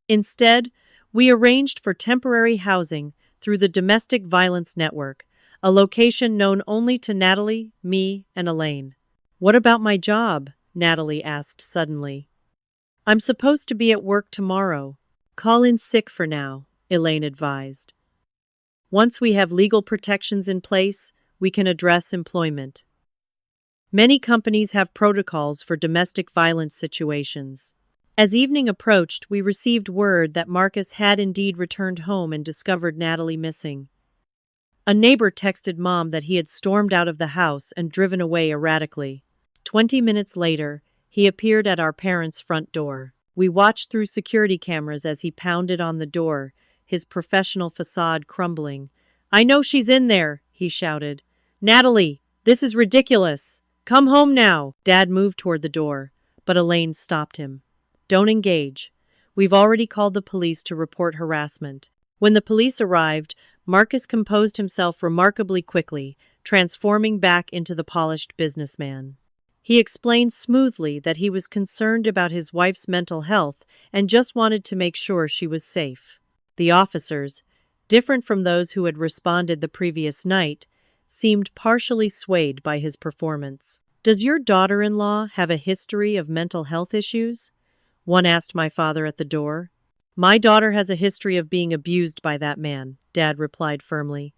Instead, we arranged for temporary housing through the Domestic Violence Network, a location known only to Natalie, me, and Elaine. What about my job? Natalie asked suddenly. I'm supposed to be at work tomorrow. Call in sick for now, Elaine advised. Once we have legal protections in place, we can address employment. Many companies have protocols for domestic violence situations. As evening approached, we received word that Marcus had indeed returned home and discovered Natalie missing. A neighbor texted Mom that he had stormed out of the house and driven away erratically. 20 minutes later, he appeared at our parents' front door. We watched through security cameras as he pounded on the door, his professional facade crumbling. I know she's in there, he shouted. Natalie, "This is ridiculous! Come home now!" Dad moved toward the door, but Elaine stopped him. "Don't engage. We've already called the police to report harassment." When the police arrived, Marcus composed himself remarkably quickly, transforming back into the polished businessman. He explained smoothly that he was concerned about his wife's mental health and just wanted to make sure she was safe. The officers, different from those who had responded the previous night, seemed partially swayed by his performance. "Does your daughter-in-law have a history of mental health issues?" one asked my father at the door. "My daughter has a history of being abused by that man," Dad replied firmly.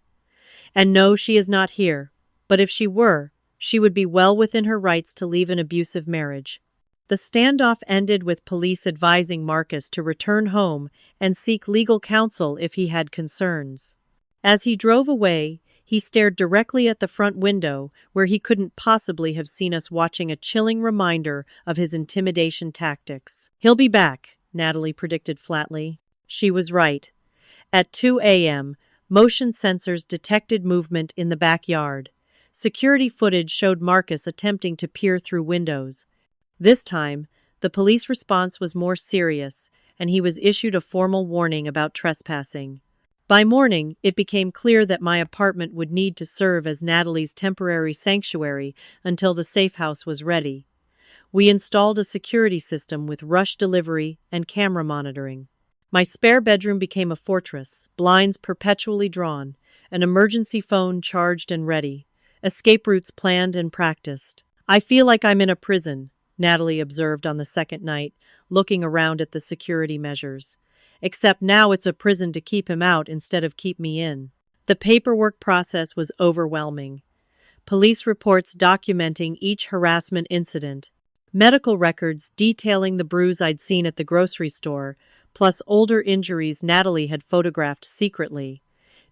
"And no, she is not here. But if she were, she would be well within her rights to leave an abusive marriage." The standoff ended with police advising Marcus to return home and seek legal counsel if he had concerns. As he drove away, he stared directly at the front window, where he couldn't possibly have seen us watching, a chilling reminder of his intimidation tactics. "He'll be back," Natalie predicted flatly. She was right. At 2 a.m., motion sensors detected movement in the backyard. Security footage showed Marcus attempting to peer through windows. This time, the police response was more serious, and he was issued a formal warning about trespassing. By morning, it became clear that my apartment would need to serve as Natalie's temporary sanctuary until the safe house was ready. We installed a security system with rush delivery and camera monitoring. My spare bedroom became a fortress, blinds perpetually drawn, an emergency phone charged and ready, escape routes planned and practiced. "I feel like I'm in a prison," Natalie observed on the second night, looking around at the security measures. "Except now it's a prison to keep him out instead of keep me in." The paperwork process was overwhelming. Police reports documenting each harassment incident, medical records detailing the bruise I'd seen at the grocery store, plus older injuries Natalie had photographed secretly,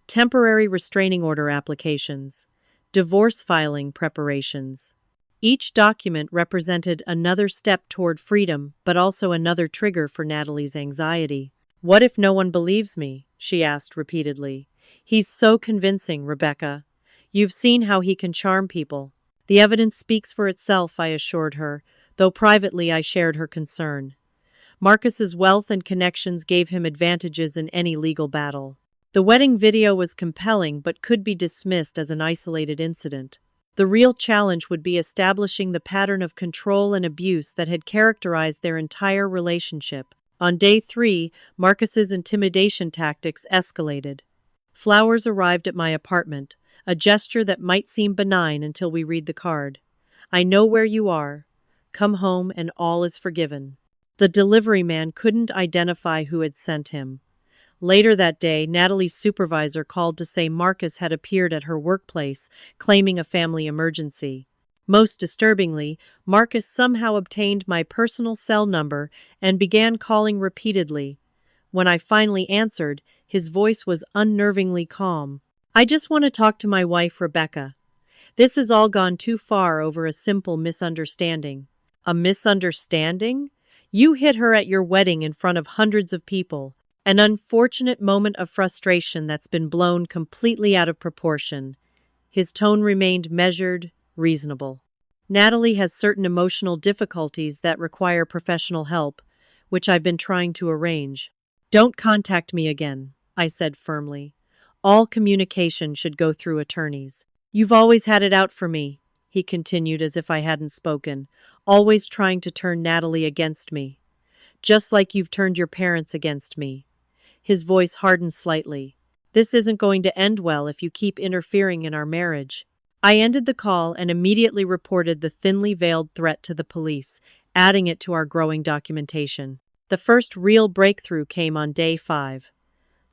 temporary restraining order applications, divorce filing preparations. Each document represented another step toward freedom, but also another trigger for Natalie's anxiety. "What if no one believes me?" she asked repeatedly. "He's so convincing, Rebecca. You've seen how he can charm people." "The evidence speaks for itself," I assured her, though privately I shared her concern. Marcus's wealth and connections gave him advantages in any legal battle. The wedding video was compelling but could be dismissed as an isolated incident. The real challenge would be establishing the pattern of control and abuse that had characterized their entire relationship. On day 3, Marcus's intimidation tactics escalated. Flowers arrived at my apartment, a gesture that might seem benign until we read the card. "I know where you are. Come home and all is forgiven." The delivery man couldn't identify who had sent him. Later that day, Natalie's supervisor called to say Marcus had appeared at her workplace, claiming a family emergency. Most disturbingly, Marcus somehow obtained my personal cell number and began calling repeatedly. When I finally answered, his voice was unnervingly calm. "I just want to talk to my wife, Rebecca. This has all gone too far over a simple misunderstanding." "A misunderstanding? You hit her at your wedding in front of hundreds of people. An unfortunate moment of frustration that's been blown completely out of proportion." His tone remained measured, reasonable. "Natalie has certain emotional difficulties that require professional help, which I've been trying to arrange." "Don't contact me again," I said firmly. "All communication should go through attorneys." "You've always had it out for me," he continued as if I hadn't spoken, "always trying to turn Natalie against me. Just like you've turned your parents against me." His voice hardened slightly. "This isn't going to end well if you keep interfering in our marriage." I ended the call and immediately reported the thinly veiled threat to the police, adding it to our growing documentation. The first real breakthrough came on day 5.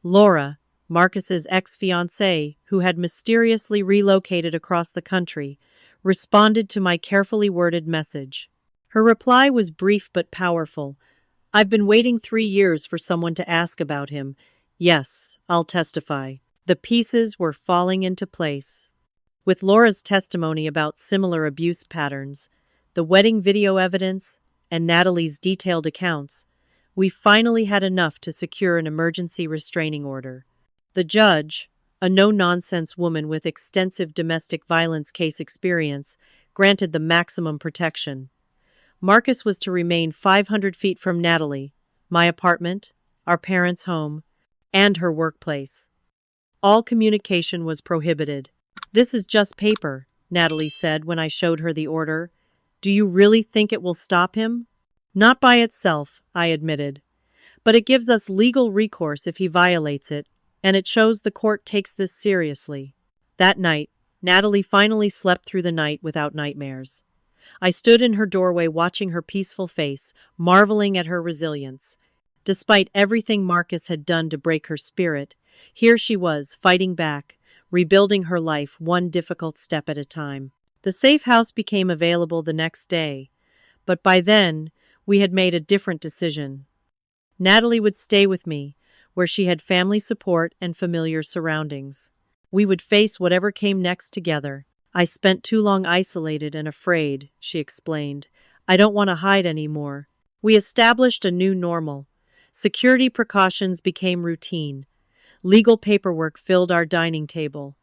Laura, Marcus's ex-fiancée, who had mysteriously relocated across the country, responded to my carefully worded message. Her reply was brief but powerful. "I've been waiting 3 years for someone to ask about him. Yes, I'll testify." The pieces were falling into place. With Laura's testimony about similar abuse patterns, the wedding video evidence, and Natalie's detailed accounts, we finally had enough to secure an emergency restraining order. The judge, a no-nonsense woman with extensive domestic violence case experience, granted the maximum protection. Marcus was to remain 500 feet from Natalie, my apartment, our parents' home, and her workplace. All communication was prohibited. "This is just paper," Natalie said when I showed her the order. "Do you really think it will stop him?" "Not by itself," I admitted. "But it gives us legal recourse if he violates it, and it shows the court takes this seriously." That night, Natalie finally slept through the night without nightmares. I stood in her doorway watching her peaceful face, marveling at her resilience. Despite everything Marcus had done to break her spirit, here she was, fighting back, rebuilding her life one difficult step at a time. The safe house became available the next day, but by then, we had made a different decision. Natalie would stay with me, where she had family support and familiar surroundings. We would face whatever came next together. "I spent too long isolated and afraid," she explained. "I don't want to hide anymore." We established a new normal. Security precautions became routine. Legal paperwork filled our dining table.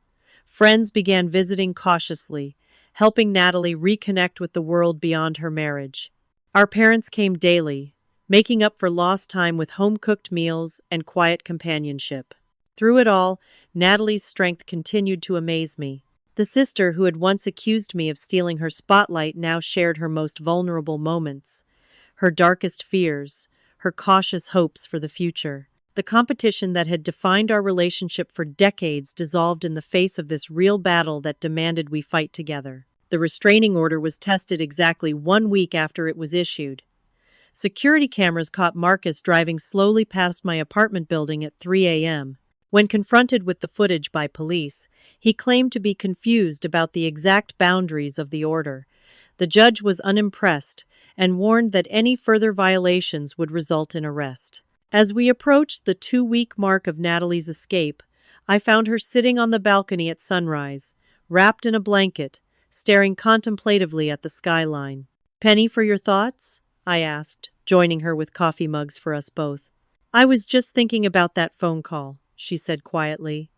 Friends began visiting cautiously, helping Natalie reconnect with the world beyond her marriage. Our parents came daily, making up for lost time with home-cooked meals and quiet companionship. Through it all, Natalie's strength continued to amaze me. The sister who had once accused me of stealing her spotlight now shared her most vulnerable moments, her darkest fears, her cautious hopes for the future. The competition that had defined our relationship for decades dissolved in the face of this real battle that demanded we fight together. The restraining order was tested exactly 1 week after it was issued. Security cameras caught Marcus driving slowly past my apartment building at 3 a.m. When confronted with the footage by police, he claimed to be confused about the exact boundaries of the order. The judge was unimpressed and warned that any further violations would result in arrest. As we approached the 2-week mark of Natalie's escape, I found her sitting on the balcony at sunrise, wrapped in a blanket, staring contemplatively at the skyline. "Penny, for your thoughts?" I asked, joining her with coffee mugs for us both. "I was just thinking about that phone call," she said quietly.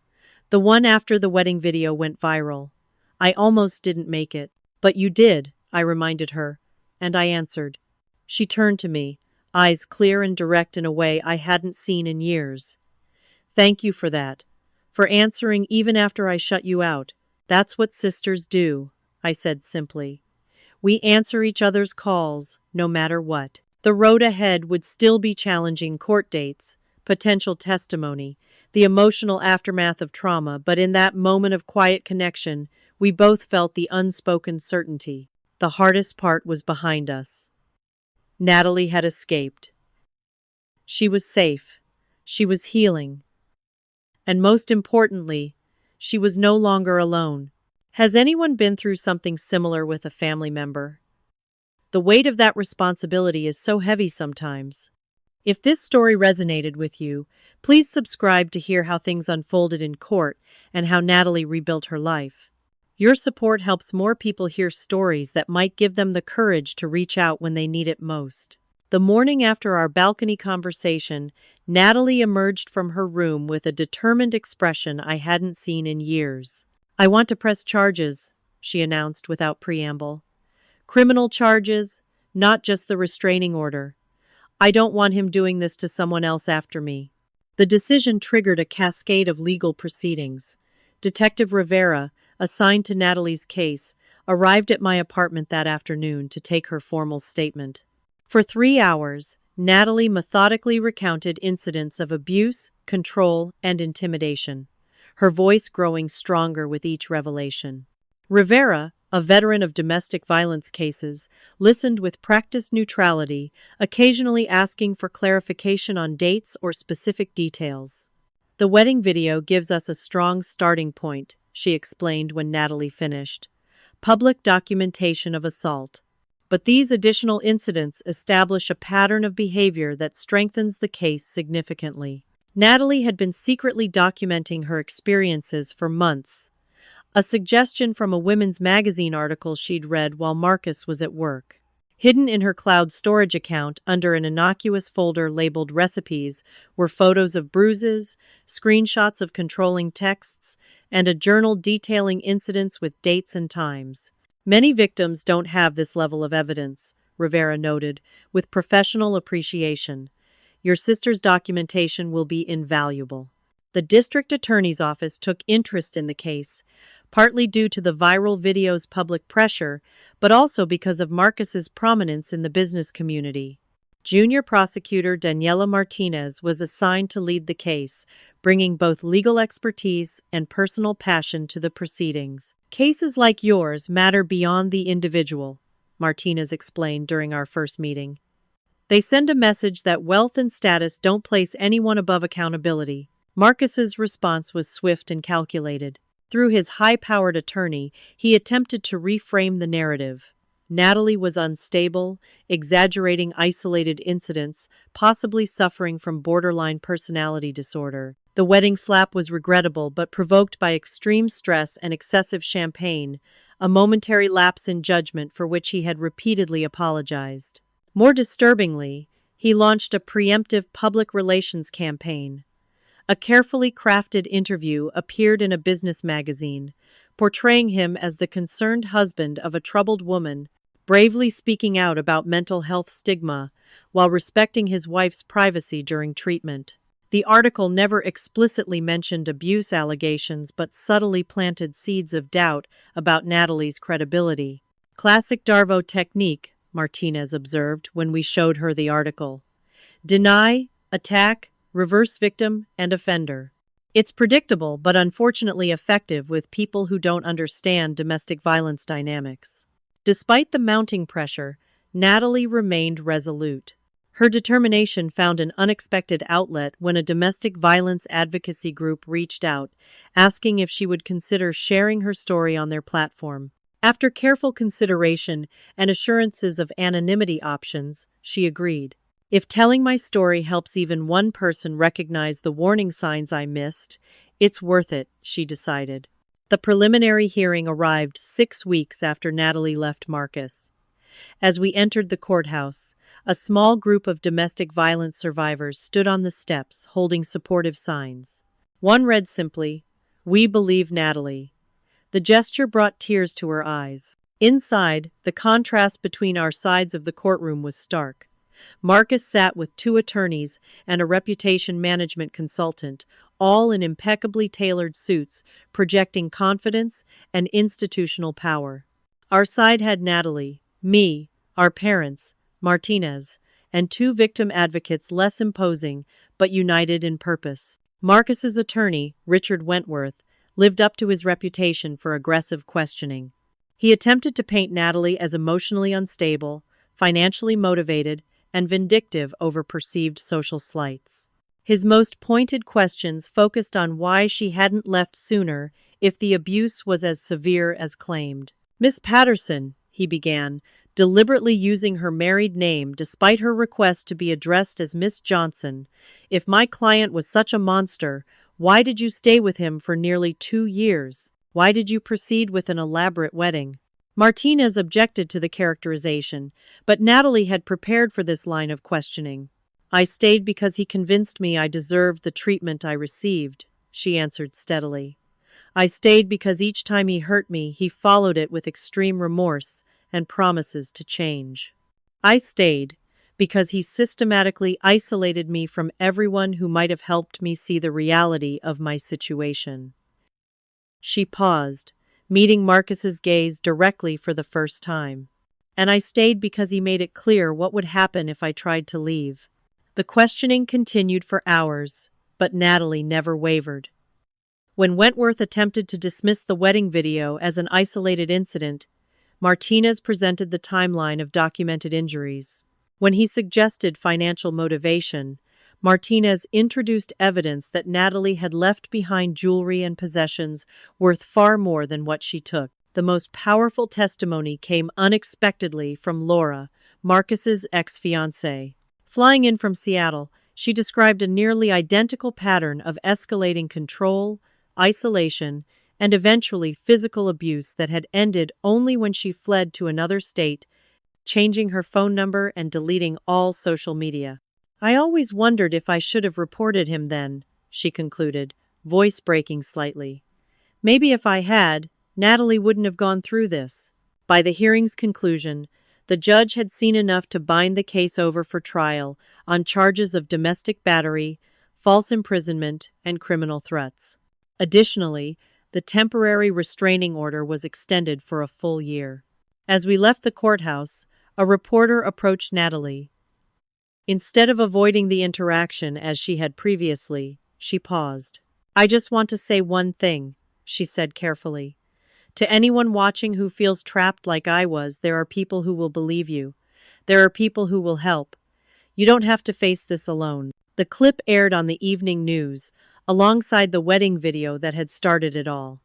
"The one after the wedding video went viral. I almost didn't make it." "But you did," I reminded her, and I answered. She turned to me, eyes clear and direct in a way I hadn't seen in years. "Thank you for that. For answering even after I shut you out. That's what sisters do," I said simply. "We answer each other's calls, no matter what." The road ahead would still be challenging: court dates, potential testimony, the emotional aftermath of trauma, but in that moment of quiet connection, we both felt the unspoken certainty. The hardest part was behind us. Natalie had escaped. She was safe. She was healing. And most importantly, she was no longer alone. Has anyone been through something similar with a family member? The weight of that responsibility is so heavy sometimes. If this story resonated with you, please subscribe to hear how things unfolded in court and how Natalie rebuilt her life. Your support helps more people hear stories that might give them the courage to reach out when they need it most. The morning after our balcony conversation, Natalie emerged from her room with a determined expression I hadn't seen in years. "I want to press charges," she announced without preamble. "Criminal charges, not just the restraining order. I don't want him doing this to someone else after me." The decision triggered a cascade of legal proceedings. Detective Rivera, assigned to Natalie's case, arrived at my apartment that afternoon to take her formal statement. For 3 hours, Natalie methodically recounted incidents of abuse, control, and intimidation, her voice growing stronger with each revelation. Rivera, a veteran of domestic violence cases, listened with practiced neutrality, occasionally asking for clarification on dates or specific details. "The wedding video gives us a strong starting point," she explained when Natalie finished. "Public documentation of assault. But these additional incidents establish a pattern of behavior that strengthens the case significantly." Natalie had been secretly documenting her experiences for months, a suggestion from a women's magazine article she'd read while Marcus was at work. Hidden in her cloud storage account under an innocuous folder labeled Recipes were photos of bruises, screenshots of controlling texts, and a journal detailing incidents with dates and times. Many victims don't have this level of evidence, Rivera noted, with professional appreciation. Your sister's documentation will be invaluable. The district attorney's office took interest in the case, partly due to the viral video's public pressure, but also because of Marcus's prominence in the business community. Junior prosecutor Daniela Martinez was assigned to lead the case, bringing both legal expertise and personal passion to the proceedings. Cases like yours matter beyond the individual, Martinez explained during our first meeting. They send a message that wealth and status don't place anyone above accountability. Marcus's response was swift and calculated. Through his high-powered attorney, he attempted to reframe the narrative. Natalie was unstable, exaggerating isolated incidents, possibly suffering from borderline personality disorder. The wedding slap was regrettable but provoked by extreme stress and excessive champagne, a momentary lapse in judgment for which he had repeatedly apologized. More disturbingly, he launched a preemptive public relations campaign. A carefully crafted interview appeared in a business magazine, portraying him as the concerned husband of a troubled woman, bravely speaking out about mental health stigma while respecting his wife's privacy during treatment. The article never explicitly mentioned abuse allegations but subtly planted seeds of doubt about Natalie's credibility. Classic Darvo technique, Martinez observed when we showed her the article. Deny, attack, reverse victim and offender. It's predictable but unfortunately effective with people who don't understand domestic violence dynamics. Despite the mounting pressure, Natalie remained resolute. Her determination found an unexpected outlet when a domestic violence advocacy group reached out, asking if she would consider sharing her story on their platform. After careful consideration and assurances of anonymity options, she agreed. If telling my story helps even one person recognize the warning signs I missed, it's worth it, she decided. The preliminary hearing arrived 6 weeks after Natalie left Marcus. As we entered the courthouse, a small group of domestic violence survivors stood on the steps holding supportive signs. One read simply, "We believe Natalie." The gesture brought tears to her eyes. Inside, the contrast between our sides of the courtroom was stark. Marcus sat with 2 attorneys and a reputation management consultant, all in impeccably tailored suits, projecting confidence and institutional power. Our side had Natalie, me, our parents, Martinez, and 2 victim advocates less imposing but united in purpose. Marcus's attorney, Richard Wentworth, lived up to his reputation for aggressive questioning. He attempted to paint Natalie as emotionally unstable, financially motivated, and vindictive over perceived social slights. His most pointed questions focused on why she hadn't left sooner if the abuse was as severe as claimed. "Miss Patterson," he began, deliberately using her married name despite her request to be addressed as Miss Johnson, "if my client was such a monster, why did you stay with him for nearly 2 years? Why did you proceed with an elaborate wedding?" Martinez objected to the characterization, but Natalie had prepared for this line of questioning. "I stayed because he convinced me I deserved the treatment I received," she answered steadily. "I stayed because each time he hurt me, he followed it with extreme remorse and promises to change. I stayed because he systematically isolated me from everyone who might have helped me see the reality of my situation." She paused, meeting Marcus's gaze directly for the first time. "And I stayed because he made it clear what would happen if I tried to leave." The questioning continued for hours, but Natalie never wavered. When Wentworth attempted to dismiss the wedding video as an isolated incident, Martinez presented the timeline of documented injuries. When he suggested financial motivation, Martinez introduced evidence that Natalie had left behind jewelry and possessions worth far more than what she took. The most powerful testimony came unexpectedly from Laura, Marcus's ex-fiancée. Flying in from Seattle, she described a nearly identical pattern of escalating control, isolation, and eventually physical abuse that had ended only when she fled to another state changing her phone number and deleting all social media. I always wondered if I should have reported him then, she concluded, voice breaking slightly. Maybe if I had, Natalie wouldn't have gone through this. By the hearing's conclusion, the judge had seen enough to bind the case over for trial on charges of domestic battery, false imprisonment, and criminal threats. Additionally, the temporary restraining order was extended for a full year. As we left the courthouse, a reporter approached Natalie. Instead of avoiding the interaction as she had previously, she paused. "I just want to say one thing," she said carefully. "To anyone watching who feels trapped like I was, there are people who will believe you. There are people who will help. You don't have to face this alone." The clip aired on the evening news, alongside the wedding video that had started it all.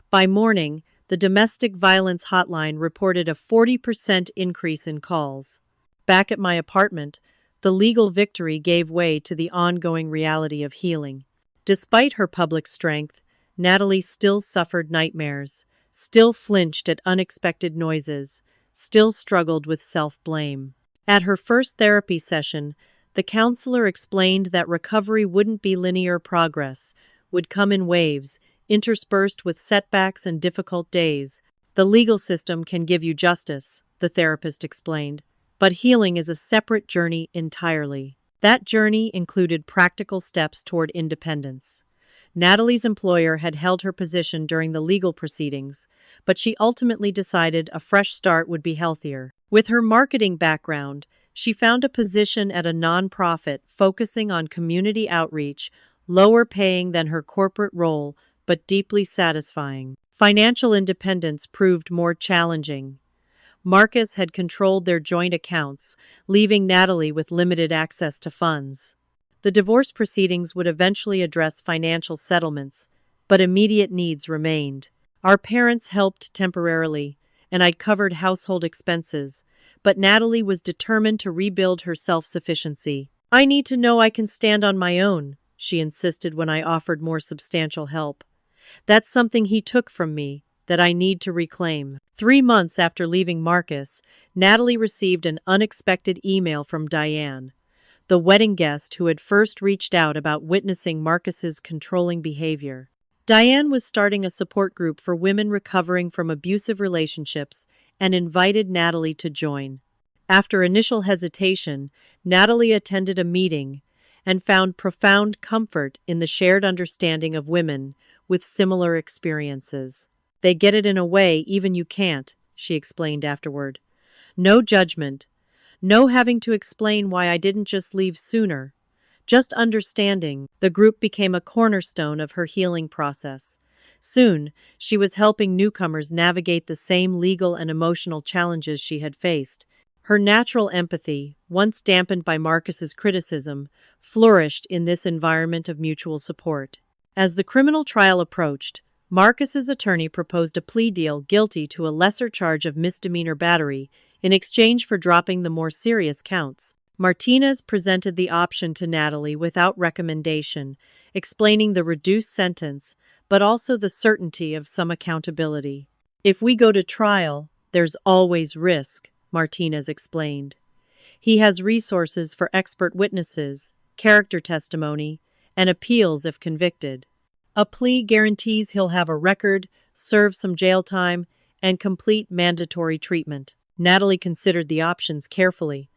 By morning, the domestic violence hotline reported a 40% increase in calls. Back at my apartment, the legal victory gave way to the ongoing reality of healing. Despite her public strength, Natalie still suffered nightmares, still flinched at unexpected noises, still struggled with self-blame. At her first therapy session, the counselor explained that recovery wouldn't be linear progress, would come in waves, interspersed with setbacks and difficult days. "The legal system can give you justice," the therapist explained, "but healing is a separate journey entirely." That journey included practical steps toward independence. Natalie's employer had held her position during the legal proceedings, but she ultimately decided a fresh start would be healthier. With her marketing background, she found a position at a nonprofit focusing on community outreach, lower paying than her corporate role, but deeply satisfying. Financial independence proved more challenging. Marcus had controlled their joint accounts, leaving Natalie with limited access to funds. The divorce proceedings would eventually address financial settlements, but immediate needs remained. Our parents helped temporarily, and I'd covered household expenses, but Natalie was determined to rebuild her self-sufficiency. "I need to know I can stand on my own," she insisted when I offered more substantial help. "That's something he took from me, that I need to reclaim." 3 months after leaving Marcus, Natalie received an unexpected email from Diane, the wedding guest who had first reached out about witnessing Marcus's controlling behavior. Diane was starting a support group for women recovering from abusive relationships and invited Natalie to join. After initial hesitation, Natalie attended a meeting and found profound comfort in the shared understanding of women with similar experiences. "They get it in a way even you can't," she explained afterward. "No judgment. No having to explain why I didn't just leave sooner. Just understanding." The group became a cornerstone of her healing process. Soon, she was helping newcomers navigate the same legal and emotional challenges she had faced. Her natural empathy, once dampened by Marcus's criticism, flourished in this environment of mutual support. As the criminal trial approached, Marcus's attorney proposed a plea deal guilty to a lesser charge of misdemeanor battery in exchange for dropping the more serious counts. Martinez presented the option to Natalie without recommendation, explaining the reduced sentence, but also the certainty of some accountability. "If we go to trial, there's always risk," Martinez explained. "He has resources for expert witnesses, character testimony, and appeals if convicted. A plea guarantees he'll have a record, serve some jail time, and complete mandatory treatment." Natalie considered the options carefully.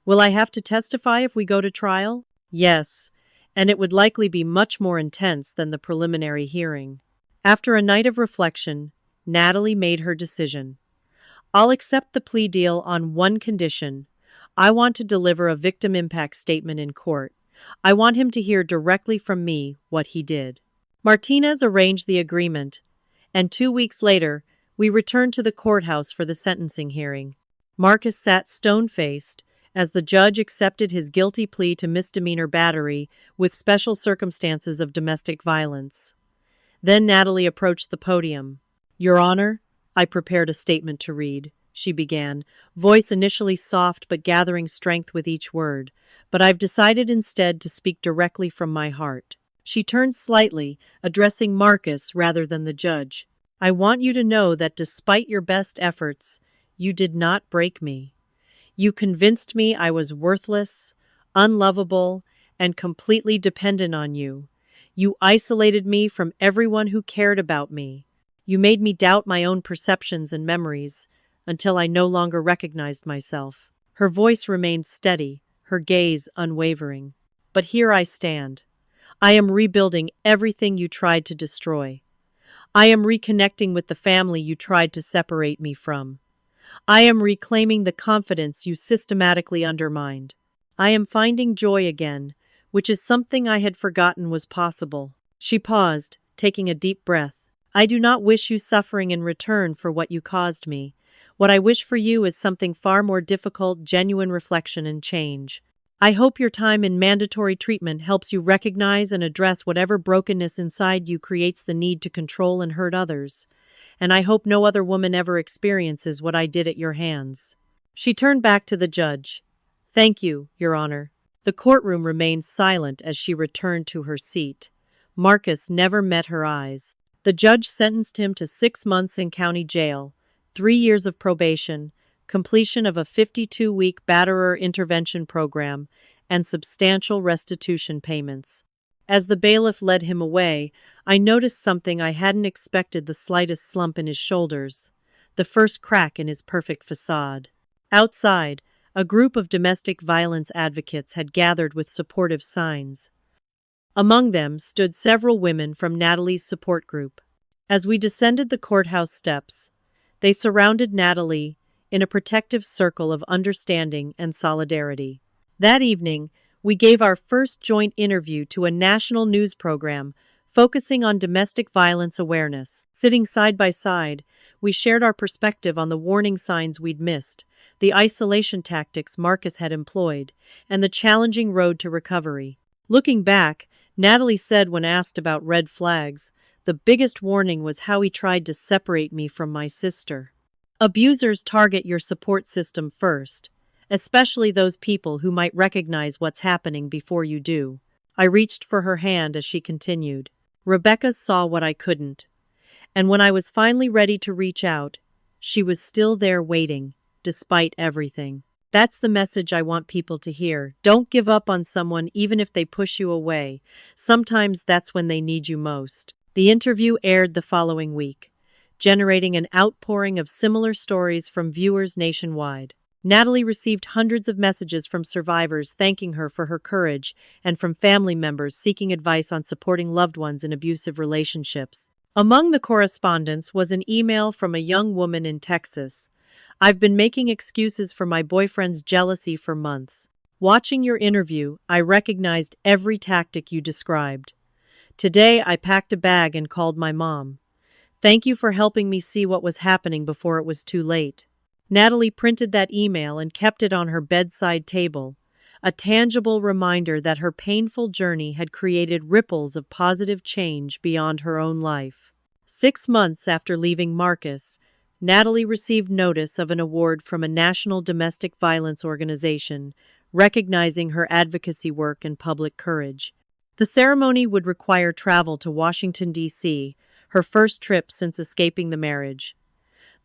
"Will I have to testify if we go to trial?" "Yes, and it would likely be much more intense than the preliminary hearing." After a night of reflection, Natalie made her decision. "I'll accept the plea deal on one condition. I want to deliver a victim impact statement in court. I want him to hear directly from me what he did." Martinez arranged the agreement, and 2 weeks later, we returned to the courthouse for the sentencing hearing. Marcus sat stone-faced as the judge accepted his guilty plea to misdemeanor battery with special circumstances of domestic violence. Then Natalie approached the podium. "Your Honor, I prepared a statement to read," she began, voice initially soft but gathering strength with each word. "But I've decided instead to speak directly from my heart." She turned slightly, addressing Marcus rather than the judge. "I want you to know that despite your best efforts, you did not break me. You convinced me I was worthless, unlovable, and completely dependent on you. You isolated me from everyone who cared about me. You made me doubt my own perceptions and memories until I no longer recognized myself." Her voice remained steady, her gaze unwavering. "But here I stand. I am rebuilding everything you tried to destroy. I am reconnecting with the family you tried to separate me from. I am reclaiming the confidence you systematically undermined. I am finding joy again, which is something I had forgotten was possible." She paused, taking a deep breath. "I do not wish you suffering in return for what you caused me. What I wish for you is something far more difficult: genuine reflection and change. I hope your time in mandatory treatment helps you recognize and address whatever brokenness inside you creates the need to control and hurt others. And I hope no other woman ever experiences what I did at your hands." She turned back to the judge. "Thank you, Your Honor." The courtroom remained silent as she returned to her seat. Marcus never met her eyes. The judge sentenced him to 6 months in county jail, 3 years of probation, completion of a 52-week batterer intervention program, and substantial restitution payments. As the bailiff led him away, I noticed something I hadn't expected: the slightest slump in his shoulders, the first crack in his perfect facade. Outside, a group of domestic violence advocates had gathered with supportive signs. Among them stood several women from Natalie's support group. As we descended the courthouse steps, they surrounded Natalie in a protective circle of understanding and solidarity. That evening, we gave our first joint interview to a national news program focusing on domestic violence awareness. Sitting side by side, we shared our perspective on the warning signs we'd missed, the isolation tactics Marcus had employed, and the challenging road to recovery. Looking back, Natalie said when asked about red flags, "The biggest warning was how he tried to separate me from my sister." Abusers target your support system first, especially those people who might recognize what's happening before you do. I reached for her hand as she continued. "Rebecca saw what I couldn't. And when I was finally ready to reach out, she was still there waiting, despite everything." That's the message I want people to hear. Don't give up on someone even if they push you away. Sometimes that's when they need you most. The interview aired the following week, generating an outpouring of similar stories from viewers nationwide. Natalie received hundreds of messages from survivors thanking her for her courage, and from family members seeking advice on supporting loved ones in abusive relationships. Among the correspondence was an email from a young woman in Texas. "I've been making excuses for my boyfriend's jealousy for months. Watching your interview, I recognized every tactic you described. Today, I packed a bag and called my mom. Thank you for helping me see what was happening before it was too late." Natalie printed that email and kept it on her bedside table, a tangible reminder that her painful journey had created ripples of positive change beyond her own life. 6 months after leaving Marcus, Natalie received notice of an award from a national domestic violence organization, recognizing her advocacy work and public courage. The ceremony would require travel to Washington, D.C., her first trip since escaping the marriage.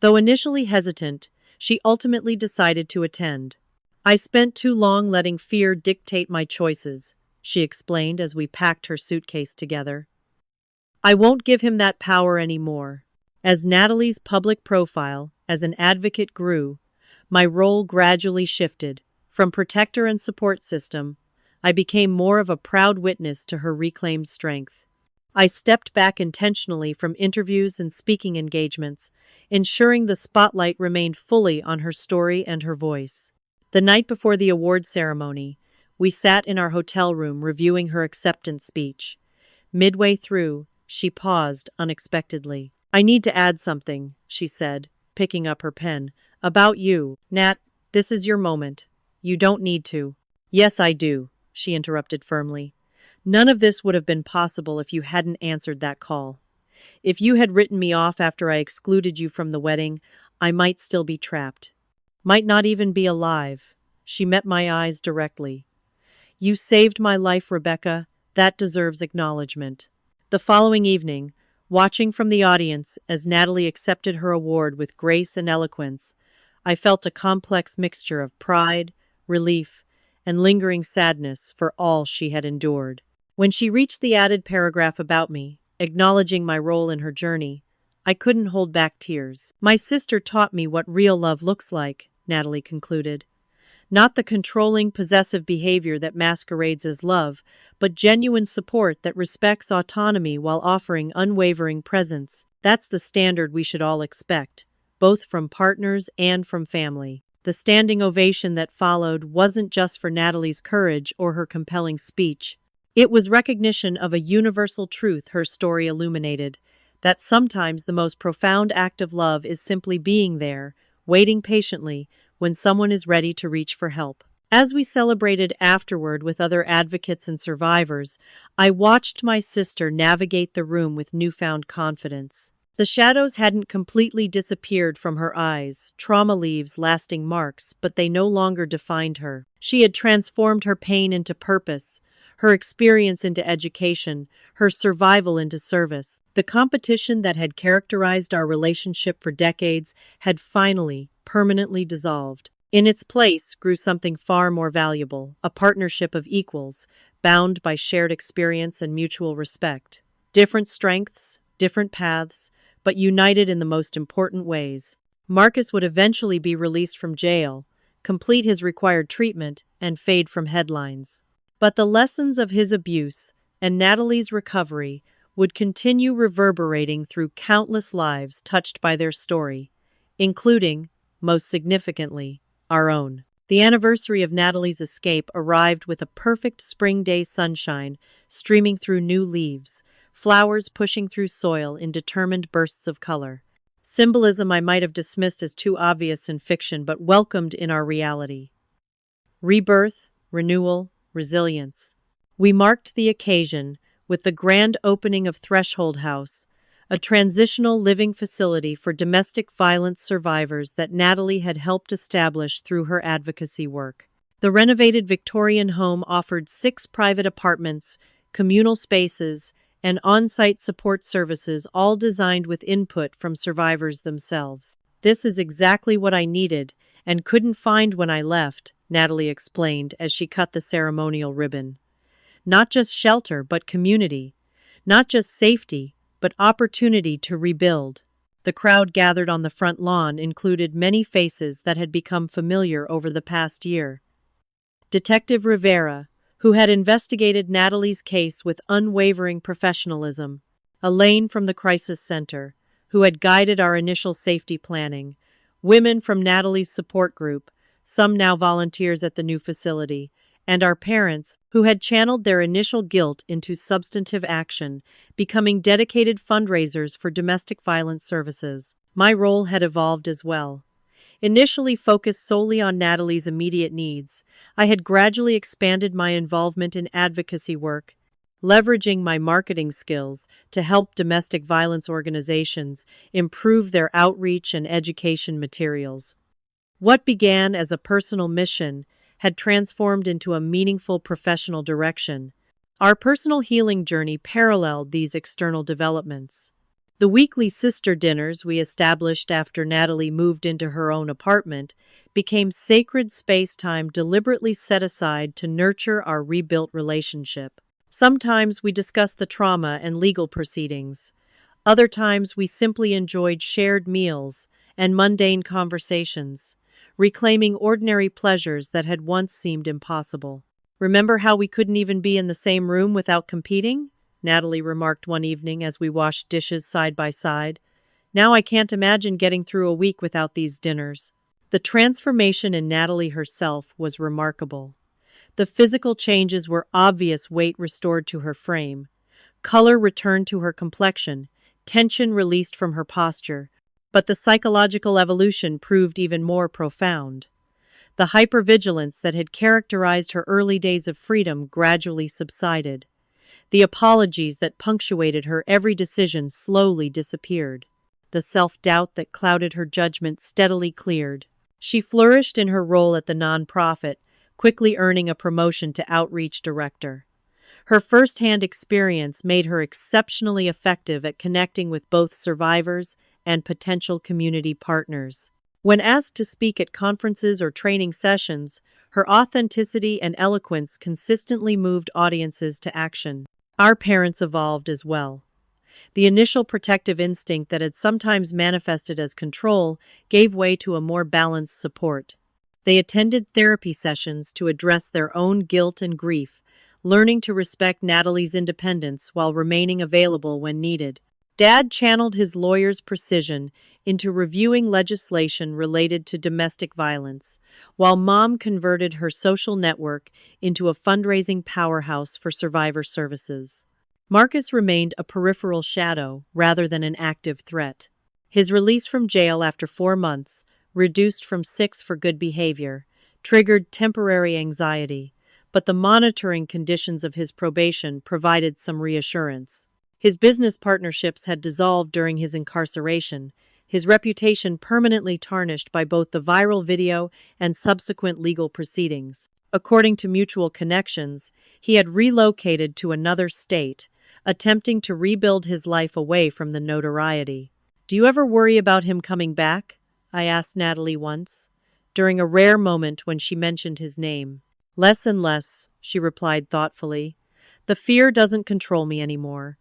Though initially hesitant, she ultimately decided to attend. "I spent too long letting fear dictate my choices," she explained as we packed her suitcase together. "I won't give him that power anymore." As Natalie's public profile as an advocate grew, my role gradually shifted. From protector and support system, I became more of a proud witness to her reclaimed strength. I stepped back intentionally from interviews and speaking engagements, ensuring the spotlight remained fully on her story and her voice. The night before the award ceremony, we sat in our hotel room reviewing her acceptance speech. Midway through, she paused unexpectedly. "I need to add something," she said, picking up her pen. "About you. Nat, this is your moment. You don't need to." "Yes, I do," she interrupted firmly. "None of this would have been possible if you hadn't answered that call. If you had written me off after I excluded you from the wedding, I might still be trapped. Might not even be alive." She met my eyes directly. "You saved my life, Rebecca. That deserves acknowledgement." The following evening, watching from the audience as Natalie accepted her award with grace and eloquence, I felt a complex mixture of pride, relief, and lingering sadness for all she had endured. When she reached the added paragraph about me, acknowledging my role in her journey, I couldn't hold back tears. My sister taught me what real love looks like, Natalie concluded. Not the controlling, possessive behavior that masquerades as love, but genuine support that respects autonomy while offering unwavering presence. That's the standard we should all expect, both from partners and from family. The standing ovation that followed wasn't just for Natalie's courage or her compelling speech. It was recognition of a universal truth her story illuminated, that sometimes the most profound act of love is simply being there, waiting patiently, when someone is ready to reach for help. As we celebrated afterward with other advocates and survivors, I watched my sister navigate the room with newfound confidence. The shadows hadn't completely disappeared from her eyes, trauma leaves lasting marks, but they no longer defined her. She had transformed her pain into purpose, her experience into education, her survival into service. The competition that had characterized our relationship for decades had finally, permanently dissolved. In its place grew something far more valuable, a partnership of equals, bound by shared experience and mutual respect. Different strengths, different paths, but united in the most important ways. Marcus would eventually be released from jail, complete his required treatment, and fade from headlines. But the lessons of his abuse and Natalie's recovery would continue reverberating through countless lives touched by their story, including, most significantly, our own. The anniversary of Natalie's escape arrived with a perfect spring day sunshine streaming through new leaves, flowers pushing through soil in determined bursts of color. Symbolism I might have dismissed as too obvious in fiction but welcomed in our reality. Rebirth, renewal, resilience. We marked the occasion with the grand opening of Threshold House, a transitional living facility for domestic violence survivors that Natalie had helped establish through her advocacy work. The renovated Victorian home offered 6 private apartments, communal spaces, and on-site support services, all designed with input from survivors themselves. "This is exactly what I needed and couldn't find when I left," Natalie explained as she cut the ceremonial ribbon. "Not just shelter, but community. Not just safety, but opportunity to rebuild." The crowd gathered on the front lawn included many faces that had become familiar over the past year. Detective Rivera, who had investigated Natalie's case with unwavering professionalism. Elaine from the Crisis Center, who had guided our initial safety planning. Women from Natalie's support group, some now volunteers at the new facility, and our parents, who had channeled their initial guilt into substantive action, becoming dedicated fundraisers for domestic violence services. My role had evolved as well. Initially focused solely on Natalie's immediate needs, I had gradually expanded my involvement in advocacy work, leveraging my marketing skills to help domestic violence organizations improve their outreach and education materials. What began as a personal mission had transformed into a meaningful professional direction. Our personal healing journey paralleled these external developments. The weekly sister dinners we established after Natalie moved into her own apartment became sacred space-time deliberately set aside to nurture our rebuilt relationship. Sometimes we discussed the trauma and legal proceedings. Other times we simply enjoyed shared meals and mundane conversations, reclaiming ordinary pleasures that had once seemed impossible. "Remember how we couldn't even be in the same room without competing?" Natalie remarked one evening as we washed dishes side by side. "Now I can't imagine getting through a week without these dinners." The transformation in Natalie herself was remarkable. The physical changes were obvious: weight restored to her frame, color returned to her complexion, tension released from her posture. But the psychological evolution proved even more profound. The hypervigilance that had characterized her early days of freedom gradually subsided. The apologies that punctuated her every decision slowly disappeared. The self-doubt that clouded her judgment steadily cleared. She flourished in her role at the nonprofit, quickly earning a promotion to outreach director. Her first-hand experience made her exceptionally effective at connecting with both survivors and potential community partners. When asked to speak at conferences or training sessions, her authenticity and eloquence consistently moved audiences to action. Our parents evolved as well. The initial protective instinct that had sometimes manifested as control gave way to a more balanced support. They attended therapy sessions to address their own guilt and grief, learning to respect Natalie's independence while remaining available when needed. Dad channeled his lawyer's precision into reviewing legislation related to domestic violence, while Mom converted her social network into a fundraising powerhouse for survivor services. Marcus remained a peripheral shadow rather than an active threat. His release from jail after 4 months, reduced from 6 for good behavior, triggered temporary anxiety, but the monitoring conditions of his probation provided some reassurance. His business partnerships had dissolved during his incarceration, his reputation permanently tarnished by both the viral video and subsequent legal proceedings. According to mutual connections, he had relocated to another state, attempting to rebuild his life away from the notoriety. "Do you ever worry about him coming back?" I asked Natalie once, during a rare moment when she mentioned his name. "Less and less," she replied thoughtfully. "The fear doesn't control me anymore.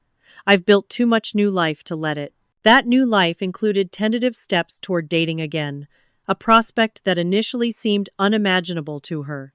I've built too much new life to let it." That new life included tentative steps toward dating again, a prospect that initially seemed unimaginable to her.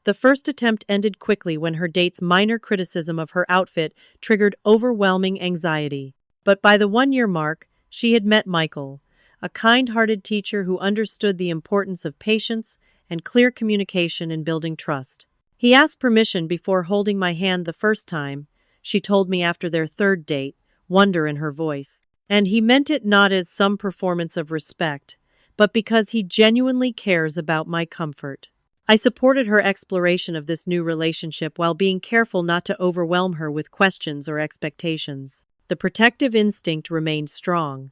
The first attempt ended quickly when her date's minor criticism of her outfit triggered overwhelming anxiety. But by the 1-year mark, she had met Michael, a kind-hearted teacher who understood the importance of patience and clear communication in building trust. "He asked permission before holding my hand the first time," she told me after their third date, wonder in her voice. "And he meant it not as some performance of respect, but because he genuinely cares about my comfort." I supported her exploration of this new relationship while being careful not to overwhelm her with questions or expectations. The protective instinct remained strong,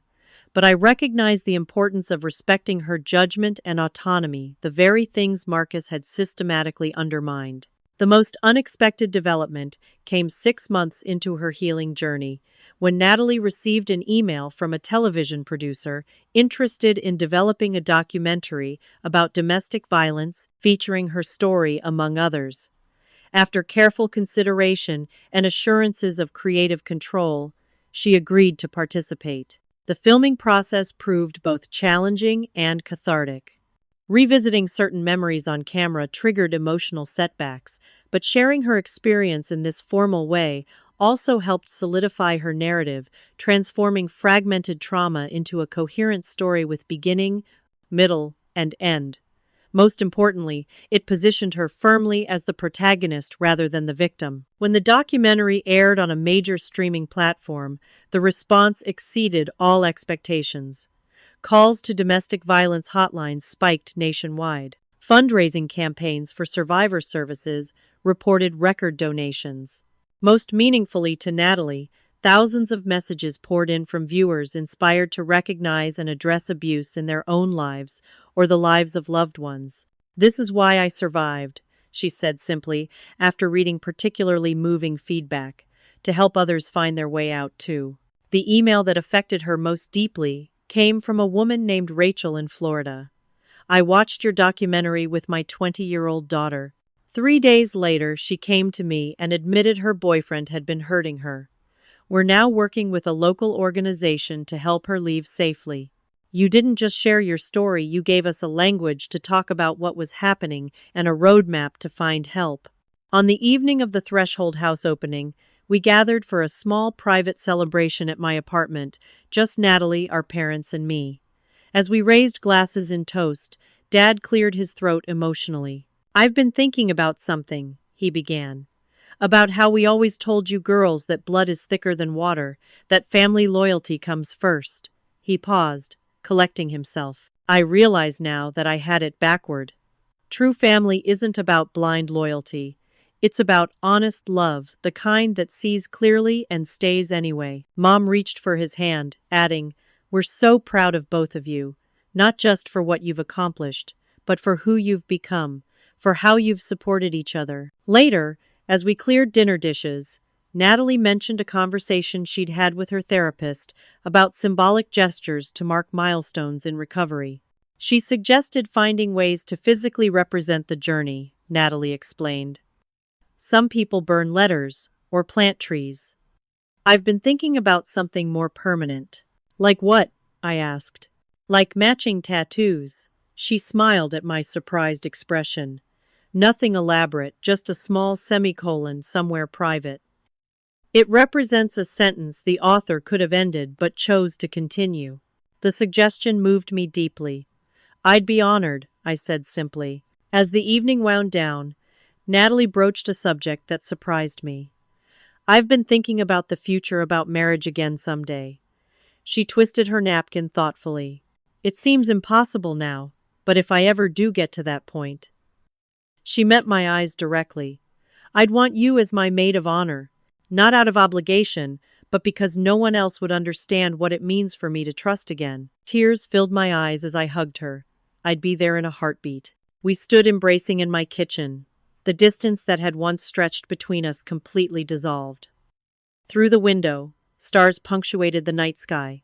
but I recognized the importance of respecting her judgment and autonomy, the very things Marcus had systematically undermined. The most unexpected development came 6 months into her healing journey, when Natalie received an email from a television producer interested in developing a documentary about domestic violence featuring her story, among others. After careful consideration and assurances of creative control, she agreed to participate. The filming process proved both challenging and cathartic. Revisiting certain memories on camera triggered emotional setbacks, but sharing her experience in this formal way also helped solidify her narrative, transforming fragmented trauma into a coherent story with beginning, middle, and end. Most importantly, it positioned her firmly as the protagonist rather than the victim. When the documentary aired on a major streaming platform, the response exceeded all expectations. Calls to domestic violence hotlines spiked nationwide. Fundraising campaigns for survivor services reported record donations. Most meaningfully to Natalie, thousands of messages poured in from viewers inspired to recognize and address abuse in their own lives or the lives of loved ones. "This is why I survived," she said simply, after reading particularly moving feedback, "to help others find their way out too." The email that affected her most deeply came from a woman named Rachel in Florida. "I watched your documentary with my 20-year-old daughter. 3 days later, she came to me and admitted her boyfriend had been hurting her. We're now working with a local organization to help her leave safely. You didn't just share your story, you gave us a language to talk about what was happening and a roadmap to find help." On the evening of the Threshold House opening, we gathered for a small private celebration at my apartment, just Natalie, our parents, and me. As we raised glasses in toast, Dad cleared his throat emotionally. "I've been thinking about something," he began. "About how we always told you girls that blood is thicker than water, that family loyalty comes first." He paused, collecting himself. "I realize now that I had it backward. True family isn't about blind loyalty. It's about honest love, the kind that sees clearly and stays anyway." Mom reached for his hand, adding, "We're so proud of both of you, not just for what you've accomplished, but for who you've become, for how you've supported each other." Later, as we cleared dinner dishes, Natalie mentioned a conversation she'd had with her therapist about symbolic gestures to mark milestones in recovery. She suggested finding ways to physically represent the journey, Natalie explained. Some people burn letters or plant trees. I've been thinking about something more permanent. Like what? I asked. Like matching tattoos. She smiled at my surprised expression. Nothing elaborate, just a small semicolon somewhere private. It represents a sentence the author could have ended but chose to continue. The suggestion moved me deeply. I'd be honored, I said simply. As the evening wound down, Natalie broached a subject that surprised me. I've been thinking about the future, about marriage again someday. She twisted her napkin thoughtfully. It seems impossible now, but if I ever do get to that point. She met my eyes directly. I'd want you as my maid of honor, not out of obligation, but because no one else would understand what it means for me to trust again. Tears filled my eyes as I hugged her. I'd be there in a heartbeat. We stood embracing in my kitchen. The distance that had once stretched between us completely dissolved. Through the window, stars punctuated the night sky,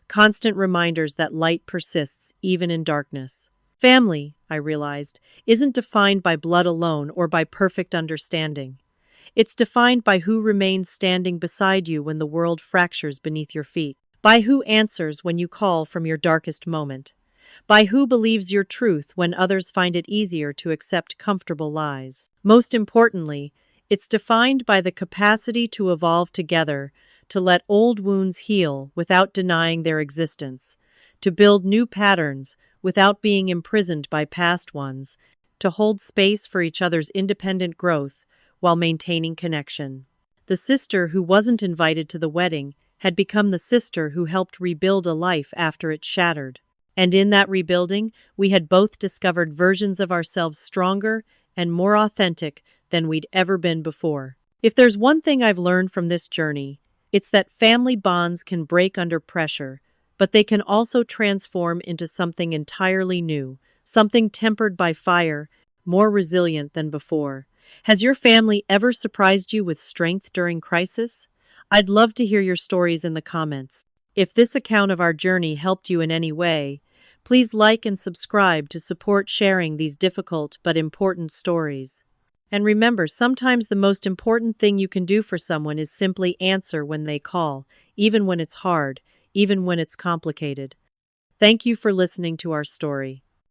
constant reminders that light persists even in darkness. Family, I realized, isn't defined by blood alone or by perfect understanding. It's defined by who remains standing beside you when the world fractures beneath your feet, by who answers when you call from your darkest moment, by who believes your truth when others find it easier to accept comfortable lies. Most importantly, it's defined by the capacity to evolve together, to let old wounds heal without denying their existence, to build new patterns without being imprisoned by past ones, to hold space for each other's independent growth while maintaining connection. The sister who wasn't invited to the wedding had become the sister who helped rebuild a life after it shattered. And in that rebuilding, we had both discovered versions of ourselves stronger and more authentic than we'd ever been before. If there's one thing I've learned from this journey, it's that family bonds can break under pressure, but they can also transform into something entirely new, something tempered by fire, more resilient than before. Has your family ever surprised you with strength during crisis? I'd love to hear your stories in the comments. If this account of our journey helped you in any way, please like and subscribe to support sharing these difficult but important stories. And remember, sometimes the most important thing you can do for someone is simply answer when they call, even when it's hard, even when it's complicated. Thank you for listening to our story.